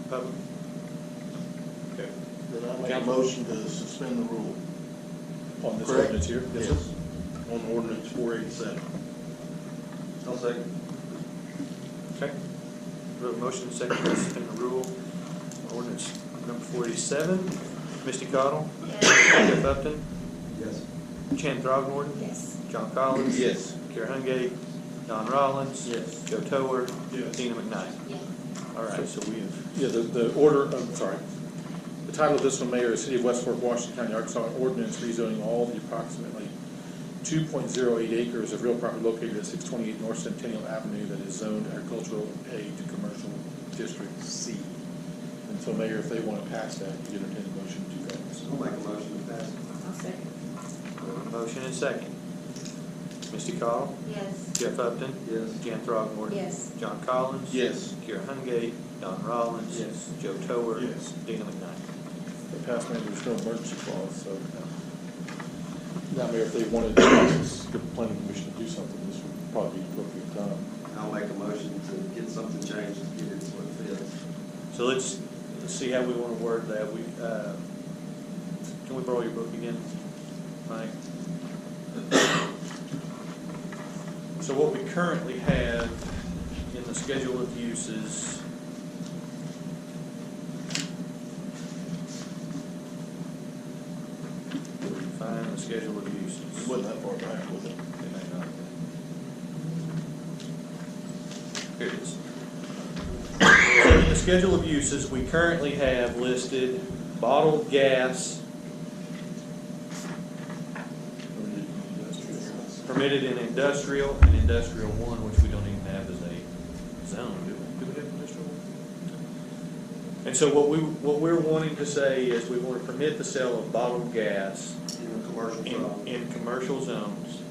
public? Okay. Then I make a motion to suspend the rule. On this Correct? ordinance here? Yes. sir. On ordinance 487. I'll second. Okay. We have a motion second to suspend the rule. Ordinance number 47. Misty Cottle? Yes. Jeff Upton? Yes. Jan Throgmorton? Yes. John Collins? Yes. Kara Hungate? Don Rollins? Yes. Joe Tower? Yes. Tina McKnight? Yes. All right, so we have, Yeah, the order, I'm sorry. The title of this one, Mayor, is City of West Fork, Washington County, Arkansas, an ordinance rezoning all the approximately 2.08 acres of real property located at 628 North Centennial Avenue that is zoned agricultural A to commercial district C. And so, Mayor, if they want to pass that, you entertain a motion to pass. I'll make a motion to pass. I'll second. we have a motion and second. Misty Cottle? Yes. Jeff Upton? Yes. Jan Throgmorton? Yes. John Collins? Yes. Kara Hungate? Don Rollins? Yes. Joe Tower? Yes. Dina McKnight? They passed, Mayor, there's no emergency clause, so. Now, Mayor, if they wanted to get the planning commission to do something, this would probably be the appropriate time. I'll make a motion to get something changed, to get it so it fits. So let's see how we want to word that. Can we borrow your book again, Mike? So what we currently have in the schedule of uses, find the schedule of uses. It wasn't that far back, was it? It may not have been. Here it is. So in the schedule of uses, we currently have listed bottled gas permitted in industrial and industrial one, which we don't even have as a zone, do we? Do we have industrial one? And so what we're wanting to say is we want to permit the sale of bottled gas In a commercial zone. in commercial zones.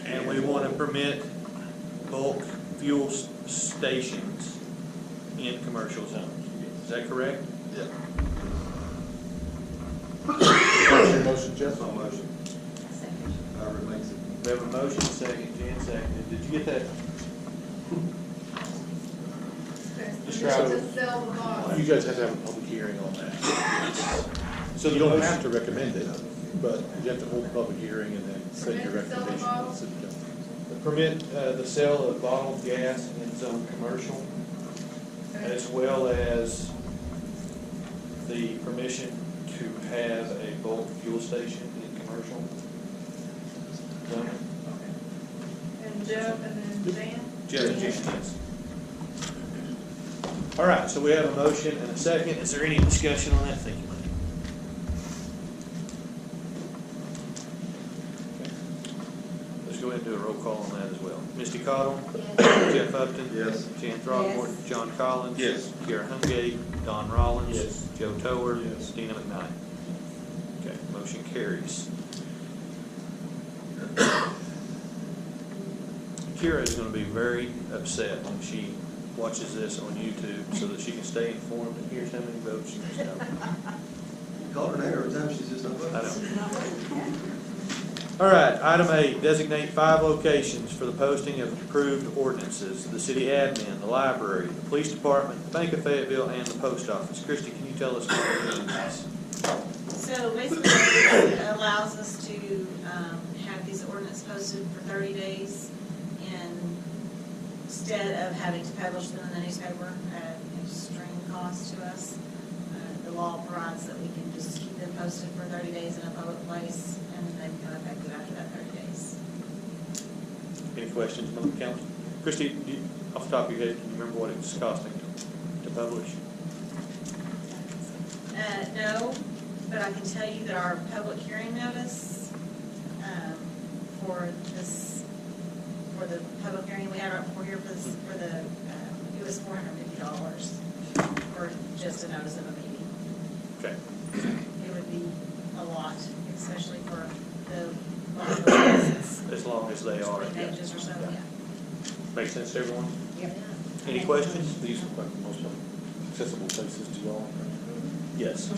And we want to permit bulk fuel stations in commercial zones. Is that correct? Yeah. Your motion, Jeff? That's my motion. however it makes it. We have a motion, second, Jan seconded. Did you get that? Describe it. To sell the box. You guys have to have a public hearing on that. So You the don't motion- have to recommend it, but you have to hold a public hearing and then send your Permit to sell the recommendation to the bottle? city council. Permit the sale of bottled gas in zone commercial, as well as the permission to have a bulk fuel station in commercial zone. And Jeff and then Jan? Jeff and Jan, yes. All right, so we have a motion and a second. Is there any discussion on that? Thank you, Lenny. Let's go ahead and do a roll call on that as well. Misty Cottle? Jeff Upton? Yes. Jan Throckmorton? Yes. John Collins? Yes. Kiara Hungate? Don Rollins? Yes. Joe Tower? Yes. Dina McKnight? Okay, motion carries. Kira is going to be very upset when she watches this on YouTube so that she can stay informed and hears how many votes she must have. Call her name every time, she's just not I voting. know. All right, item 8, designate 5 locations for the posting of approved ordinances. The city admin, the library, the police department, the Bank of Fayetteville, and the post office. Christie, can you tell us what we're doing this? So basically, it allows us to have these ordinance posted for 30 days instead of having to publish them in the newspaper at extreme cost to us. The law provides that we can just keep them posted for 30 days in a public place, and they become effective after that 30 days. Any questions from the council? Christie, off the top of your head, can you remember what it's costing to publish? No, but I can tell you that our public hearing notice for the public hearing we had for here it was $450 for just a notice of a meeting. Okay. It would be a lot, especially for the longer license. As long as they are. 20 pages or so, yeah. Makes sense to everyone? Yep. Any questions? These are like the most accessible places to y'all. Yes.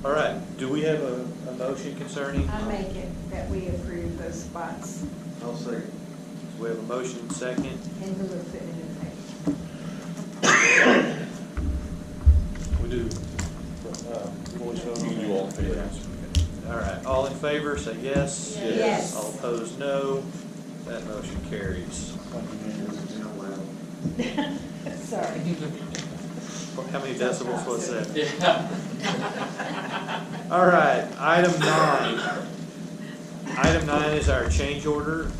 All right, do we have a motion concerning? I make it that we approve those spots I'll second. We have a motion second. and who are putting it in the paper. We do. Voice vote on You can do that? all in favor. All right, all in favor, say yes. Yes. All opposed, no. That motion carries. Sorry. How many decibels was that? All right, item 9. Item 9 is our change order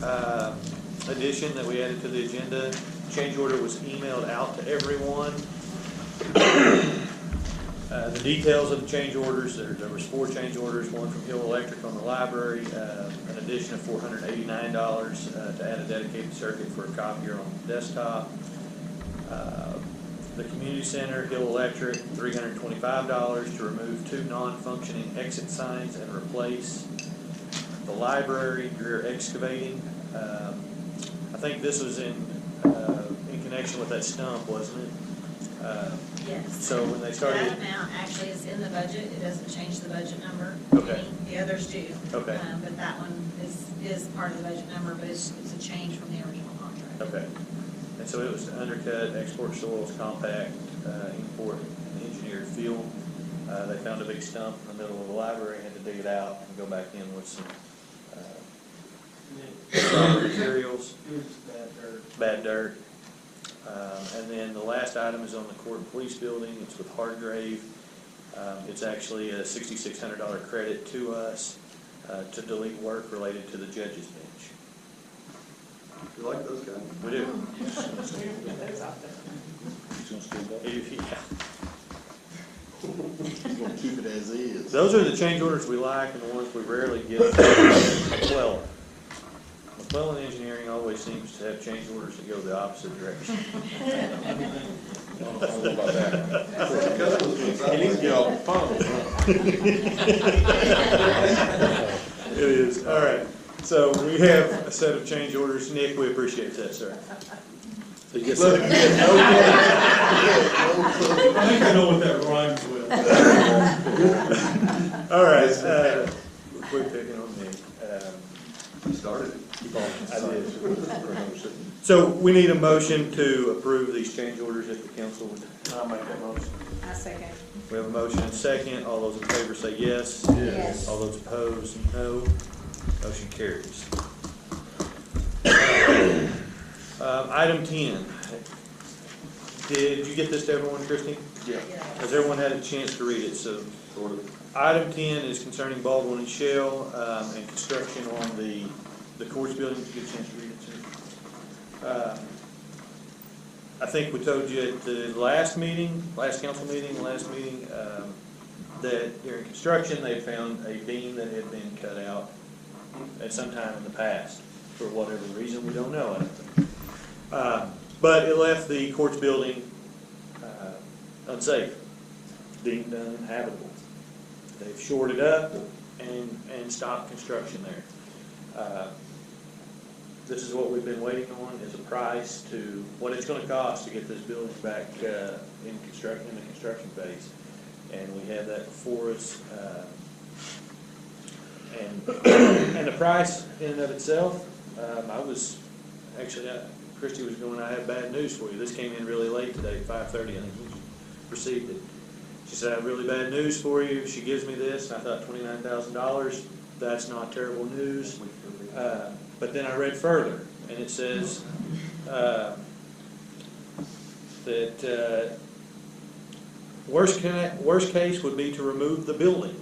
addition that we added to the agenda. Change order was emailed out to everyone. The details of the change orders, there was 4 change orders, one from Hill Electric on the library, an addition of $489 to add a dedicated circuit for a copier on the desktop. The community center, Hill Electric, $325 to remove 2 non-functioning exit signs and replace. The library, Greer Excavating. I think this was in connection with that stump, wasn't it? Yes. So when they started. That amount actually is in the budget, it doesn't change the budget number. Okay. The others do. Okay. But that one is part of the budget number, but it's a change from the original contract. Okay. And so it was to undercut, export soils, compact, import engineered fill. They found a big stump in the middle of the library, had to dig it out and go back in with some raw materials, bad dirt. And then the last item is on the court and police building. It's with Hargrave. It's actually a $6,600 credit to us to delete work related to the judge's bench. You like those guys? We do. He's gonna stand up. Yeah. He's gonna keep it as is. Those are the change orders we like and the ones we rarely get. McClellan. McClellan Engineering always seems to have change orders that go the opposite direction. I don't know about that. He needs to get off the phone. It is, all right. So we have a set of change orders. Nick, we appreciate that, sir. So you get Look, some- no I think I know what that rhymes with. All right, quick pick. So we need a motion to approve these change orders if the council would. I'll make that motion. I second. We have a motion and a second. All those in favor say yes. Yes. All those opposed, no. Motion carries. Item 10. Did you get this to everyone, Christine? Yeah. Has everyone had a chance to read it? So, item 10 is concerning Baldwin and Shell, and construction on the courts building. Did you get a chance to read it, sir? I think we told you at the last council meeting, that during construction, they found a beam that had been cut out at some time in the past, for whatever reason, we don't know, I don't think. But it left the courts building unsafe, deemed uninhabitable. They've shored it up and stopped construction there. This is what we've been waiting on, is a price to, what it's gonna cost to get this building back in the construction phase. And we have that before us. And the price in and of itself, Christy was going, I have bad news for you. This came in really late today, 5:30, I think you received it. She said, I have really bad news for you. She gives me this, and I thought $29,000, that's not terrible news. But then I read further, and it says that worst case would be to remove the building.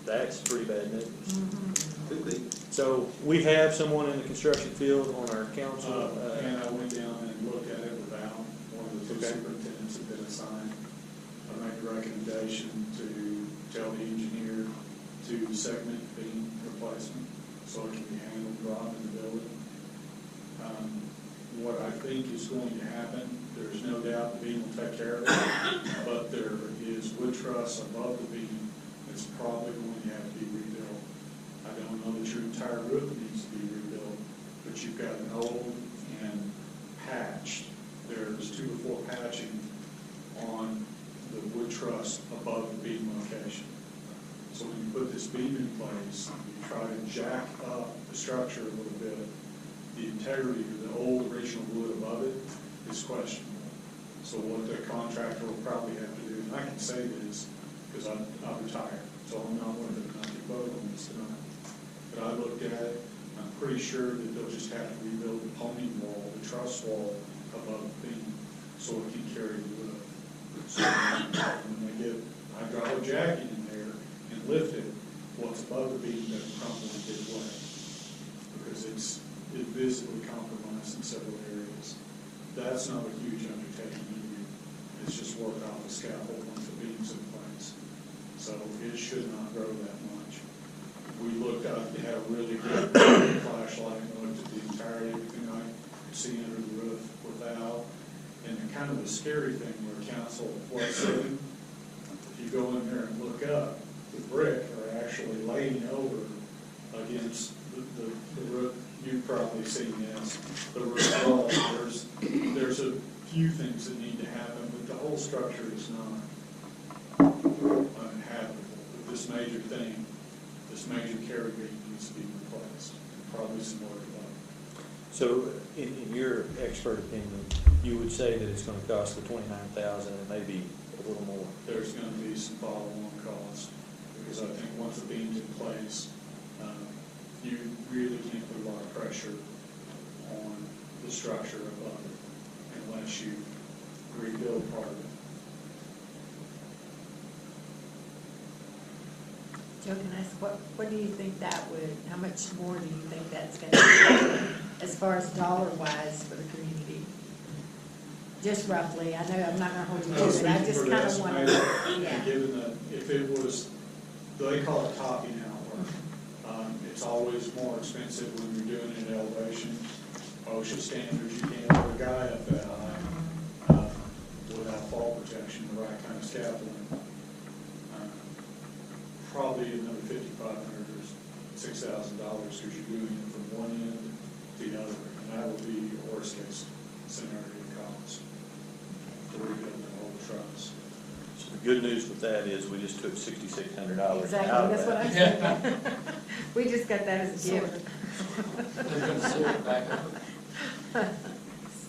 That's pretty bad news. Could be. So we have someone in the construction field on our council. And I went down and looked at it with Al, one of the two superintendents had been assigned. I made a recommendation to tell the engineer to segment beam replacement so it can be handled brought in the building. What I think is going to happen, there's no doubt the beam will take care of it, but there is wood truss above the beam that's probably going to have to be rebuilt. I don't know that your entire roof needs to be rebuilt, but you've got an old and patched. There's 2 to 4 patching on the wood truss above the beam location. So when you put this beam in place, you try to jack up the structure a little bit. The integrity of the old original wood above it is questionable. So what the contractor will probably have to do, and I can say this because I'm retired, so I'm not one of the vote on this tonight. But I looked at it, and I'm pretty sure that they'll just have to rebuild the pony wall, the truss wall above the beam, so it can carry the wood. So when they get hydraulic jacking in there and lift it, what's above the beam doesn't crumble and give way, because it's visibly compromised in several areas. That's not a huge undertaking either. It's just work off the scaffold once the beam's in place. So it should not grow that much. We looked up, they had a really good flashlight and looked at the entirety, everything I could see under the roof without. And kind of the scary thing where council was sitting, if you go in there and look up, the brick are actually laying over against the roof. You've probably seen this, the roof wall. There's a few things that need to happen, but the whole structure is not uninhabitable. But this major thing, this major carry beam needs to be replaced. Probably some work about it. So in your expert opinion, you would say that it's going to cost the $29,000 and maybe a little more? There's going to be some follow-on costs, because I think once the beam's in place, you really can't put a lot of pressure on the structure above it unless you rebuild part of it. Joe, can I ask, what do you think that would, how much more do you think that's gonna be as far as dollar-wise for the community? Just roughly, I know I'm not gonna hold you to it, I just kind of want to, yeah. Given that, if it was, they call it topping out work, it's always more expensive when you're doing it at elevation. OSHA standards, you can't put a guy up that high without fall protection, the right kind of scaffolding. Probably another $5,500 or $6,000 because you're doing it from one end to the other, and that would be the worst case scenario cost to rebuild the whole truss. So the good news with that is we just took $6,600 out of Exactly, that. that's what I'm saying. We just got that as a gift.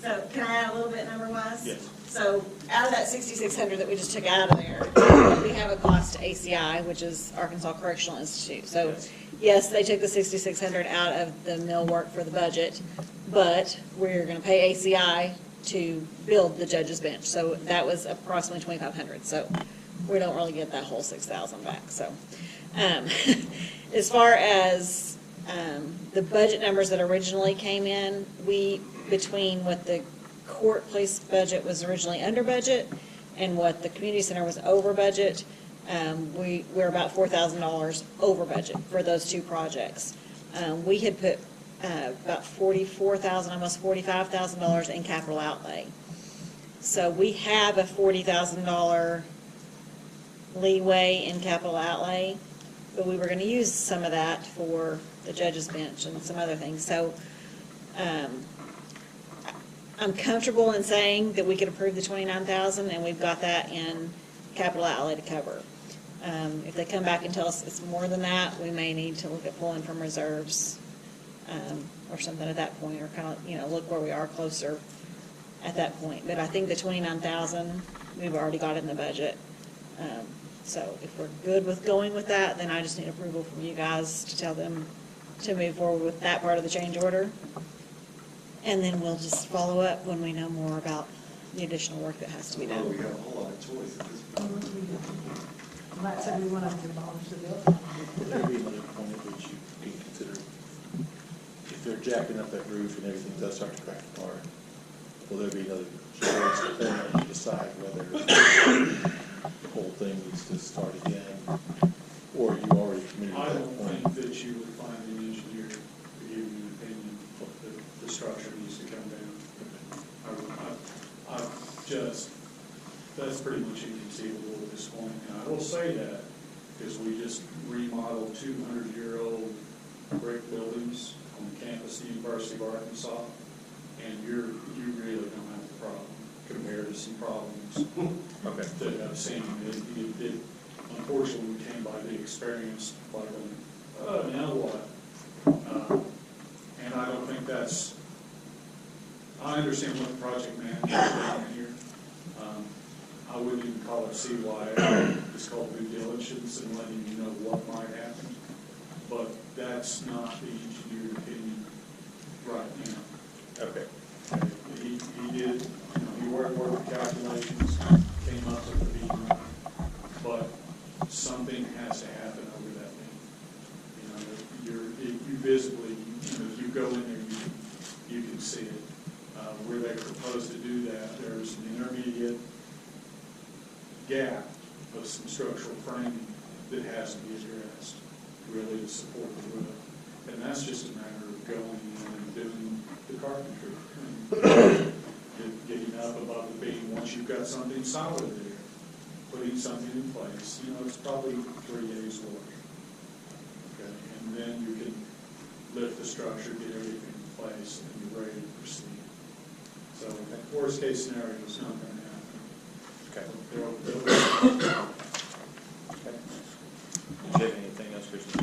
So can I add a little bit number-wise? Yes. So out of that 6,600 that we just took out of there, we have a cost to ACI, which is Arkansas Correctional Institute. So yes, they took the 6,600 out of the millwork for the budget, but we're going to pay ACI to build the judge's bench. So that was approximately 2,500. So we don't really get that whole 6,000 back. So as far as the budget numbers that originally came in, between what the court police budget was originally under budget and what the community center was over budget, we're about $4,000 over budget for those two projects. We had put about $44,000, almost $45,000 in capital outlay. So we have a $40,000 leeway in capital outlay, but we were going to use some of that for the judge's bench and some other things. So I'm comfortable in saying that we could approve the $29,000, and we've got that in capital outlay to cover. If they come back and tell us it's more than that, we may need to look at pulling from reserves or something at that point, or kind of, look where we are closer at that point. But I think the $29,000, we've already got in the budget. So if we're good with going with that, then I just need approval from you guys to tell them to move forward with that part of the change order. And then we'll just follow up when we know more about the additional work that has to be done. Well, we have a whole lot of choice at this point. Like I said, we want to demolish the building. There'd be another point at which you can consider, if they're jacking up that roof and everything does start to crack apart, will there be another choice to then decide whether the whole thing needs to start again, or you already committed I to that don't point? think that you would find an engineer to give you an opinion that the structure needs to come down. That's pretty much inconceivable at this point. And I will say that because we just remodeled 200-year-old brick buildings on the campus of the University of Arkansas, and you really don't have a problem compared to some problems that I've seen. It unfortunately, we came by the experience by going, now what? And I don't think that's, I understand what the project manager is doing here. I wouldn't even call it CYA, it's called due diligence and letting you know what might happen. But that's not the engineered opinion right now. Okay. He did, he worked the calculations, came up with the beam, but something has to happen over that beam. You visibly, if you go in there, you can see it. Where they propose to do that, there's an intermediate gap of some structural framing that has to be addressed, really, to support the roof. And that's just a matter of going in and doing the carpentry. Getting up above the beam, once you've got something solid there, putting something in place, it's probably 3 days' work. Okay, and then you can lift the structure, get everything in place, and you're ready to proceed. So, worst case scenario is not going to happen. Okay. Okay. Do you have anything else, Christian?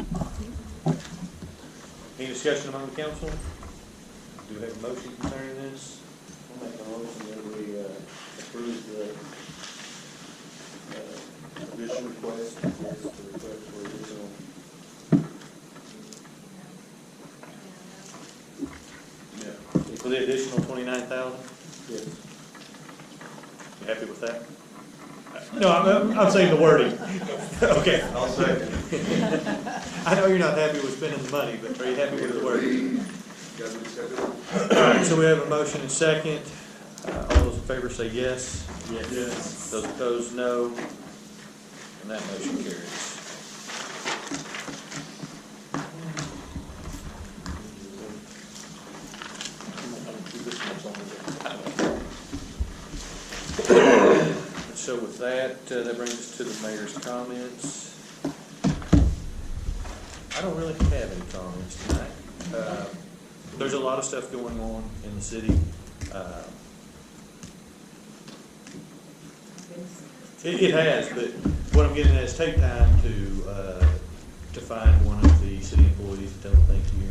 Any discussion among the council? Do we have a motion concerning this? I'll make a motion that we approve the additional request, the request for additional. Yeah. For the additional $29,000? Yes. You happy with that? No, I'm saying the wording. Okay. I'll second. I know you're not happy with spending the money, but are you happy with the wording? Got me second. All right, so we have a motion and second. All those in favor say yes. Yes. Those opposed, no. And that motion carries. So with that, that brings us to the mayor's comments. I don't really have any comments tonight. There's a lot of stuff going on in the city. It has, but what I'm getting at is take time to find one of the city employees to tell them thank you.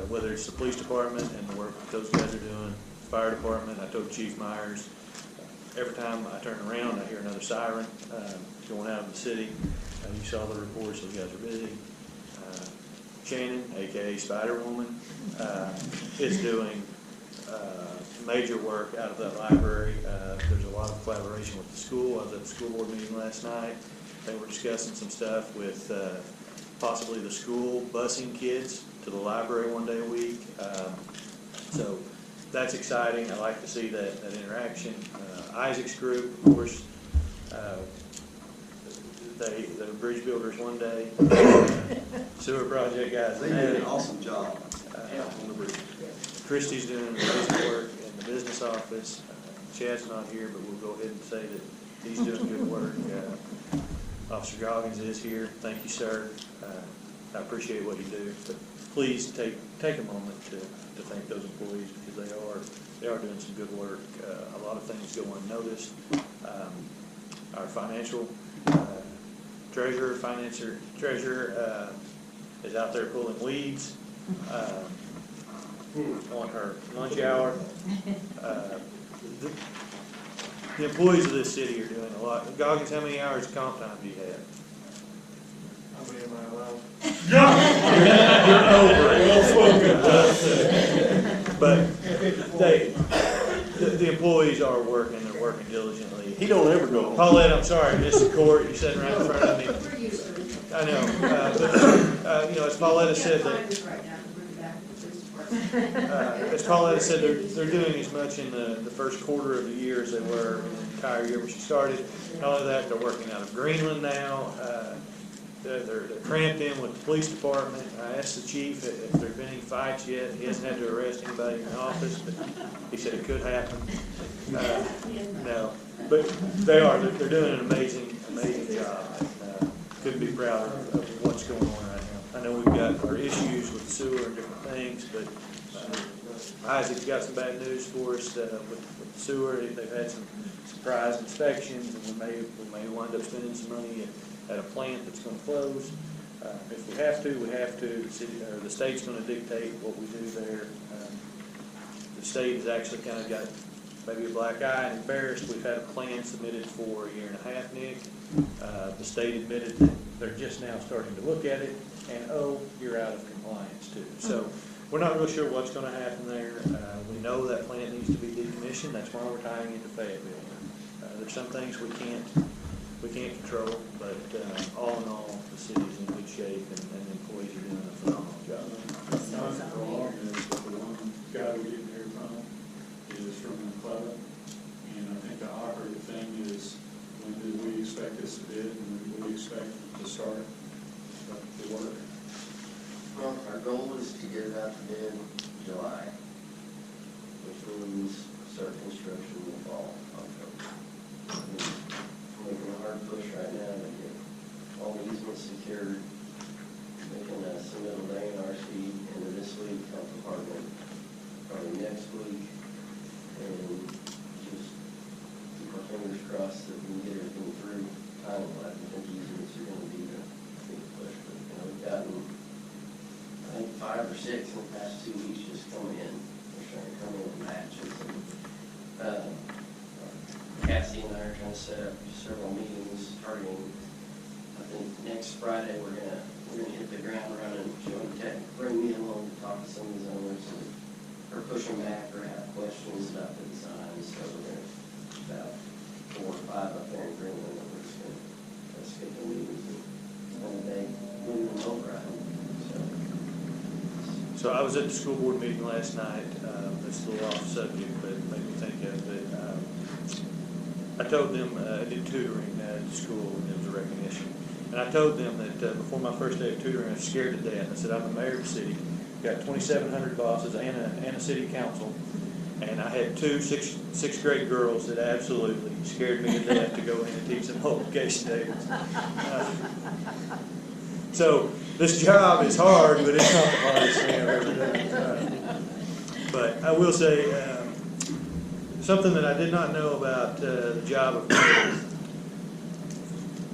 whether it's the police department and the work that those guys are doing, fire department. I told Chief Myers, every time I turn around, I hear another siren going out of the city. You saw the reports, those guys are busy. Shannon, AKA Spider-Woman, is doing major work out of that library. There's a lot of collaboration with the school. I was at the school board meeting last night. They were discussing some stuff with possibly the school busing kids to the library one day a week. So that's exciting. I like to see that interaction. Isaac's group, of course, they're bridge builders one day, sewer project guys. They did an awesome job on the bridge. Christie's doing amazing work in the business office. Chad's not here, but we'll go ahead and say that he's doing good work. Officer Goggins is here. Thank you, sir. I appreciate what you do. But please take a moment to thank those employees, because they are doing some good work. A lot of things go unnoticed. Our financial treasurer is out there pulling weeds on her lunch hour. The employees of this city are doing a lot. Goggins, how many hours of comp time do you have? How many am I allowed? But the employees are working. They're working diligently. He don't ever go home. Paulette, I'm sorry, this is court. You're sitting right in front of me. I know. But as Paulette said, as Paulette said, they're doing as much in the first quarter of the year as they were in the entire year when she started. Not only that, they're working out of Greenland now. They're cramped in with the police department. I asked the chief if there have been any fights yet. He hasn't had to arrest anybody in the office, but he said it could happen. No, but they're doing an amazing job. Couldn't be prouder of what's going on right now. I know we've got our issues with the sewer and different things, but Isaac's got some bad news for us with the sewer. They've had some surprise inspections, and we may wind up spending some money at a plant that's going to close. If we have to, we have to. The state's going to dictate what we do there. The state has actually kind of got maybe a black eye and embarrassed. We've had a plan submitted for a year and a half, Nick. The state admitted that they're just now starting to look at it, and you're out of compliance too. So we're not really sure what's going to happen there. We know that plant needs to be decommissioned. That's why we're tying into Fayetteville. There's some things we can't control, but all in all, the city's in good shape, and the employees are doing a phenomenal job. Not for long, but the one guy we didn't hear from is from McClellan, and I think the operative thing is, when do we expect this to bid, and when do we expect to start the work? Well, our goal is to get it out to bid July, which means start construction in the fall, October. We're making a hard push right now to get all the easements secured, making a submittal to ANRC into this week, health department, probably next week, and just keep our fingers crossed that we can get everything through time-wise. I think easements are going to be the big push, but we've gotten, I think, 5 or 6 in the past 2 weeks just come in. They're trying to come in with matches. And Cassie and I are trying to set up several meetings starting, I think, next Friday. We're gonna hit the ground running. Joey Tech bring me along to talk to some of these owners that are pushing back or have questions about the design. So we're gonna about 4 or 5 up there in Greenland that we're just gonna schedule meetings and one day move them over. So I was at the school board meeting last night. It's a little off subject, but it made me think of it. I told them I did tutoring at the school, and it was a recognition. And I told them that before my first day of tutoring, I was scared to death. I said, I'm the mayor of the city, got 2,700 bosses and a city council, and I had 2 sixth grade girls that absolutely scared me to death to go in and teach them multiplication tables. So this job is hard, but it's not the hardest thing I've ever done. But I will say something that I did not know about the job of mayor.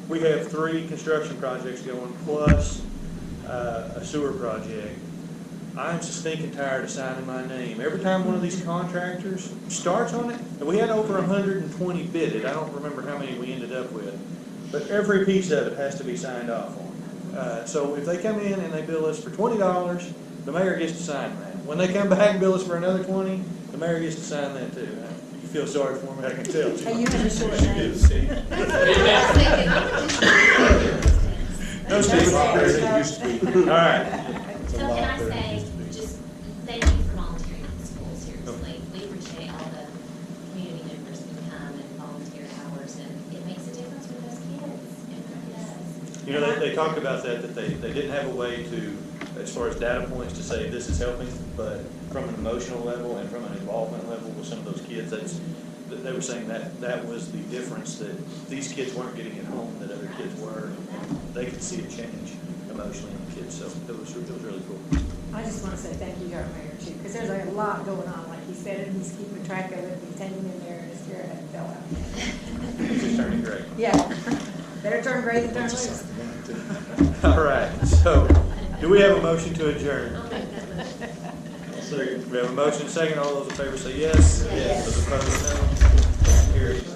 We have 3 construction projects going plus a sewer project. I'm so stinking tired of signing my name. Every time one of these contractors starts on it, and we had over 120 bidded, I don't remember how many we ended up with, but every piece of it has to be signed off on. So if they come in and they bill us for $20, the mayor gets to sign that. When they come back and bill us for another 20, the mayor gets to sign that too. You feel sorry for me, I can tell. Hey, you have a short name. No, Steve, it used to be. All right. So can I say, just thank you for volunteering at the school, seriously. We appreciate all the community members who come and volunteer hours, and it makes a difference for those kids. It really does. You know, they talked about that they didn't have a way to, as far as data points to say this is helping, but from an emotional level and from an involvement level with some of those kids, they were saying that was the difference, that these kids weren't getting at home that other kids were, and they could see a change emotionally in the kids, so it was really cool. I just want to say thank you to our mayor too, because there's a lot going on, like he said, and he's keeping track of it, he's hanging in there, and his hair hadn't fell out yet. It's just turning gray. Yeah, better turn gray than turn loose. All right, so do we have a motion to adjourn? We have a motion, second. All those in favor say yes. Yes. Those opposed, no. Carries.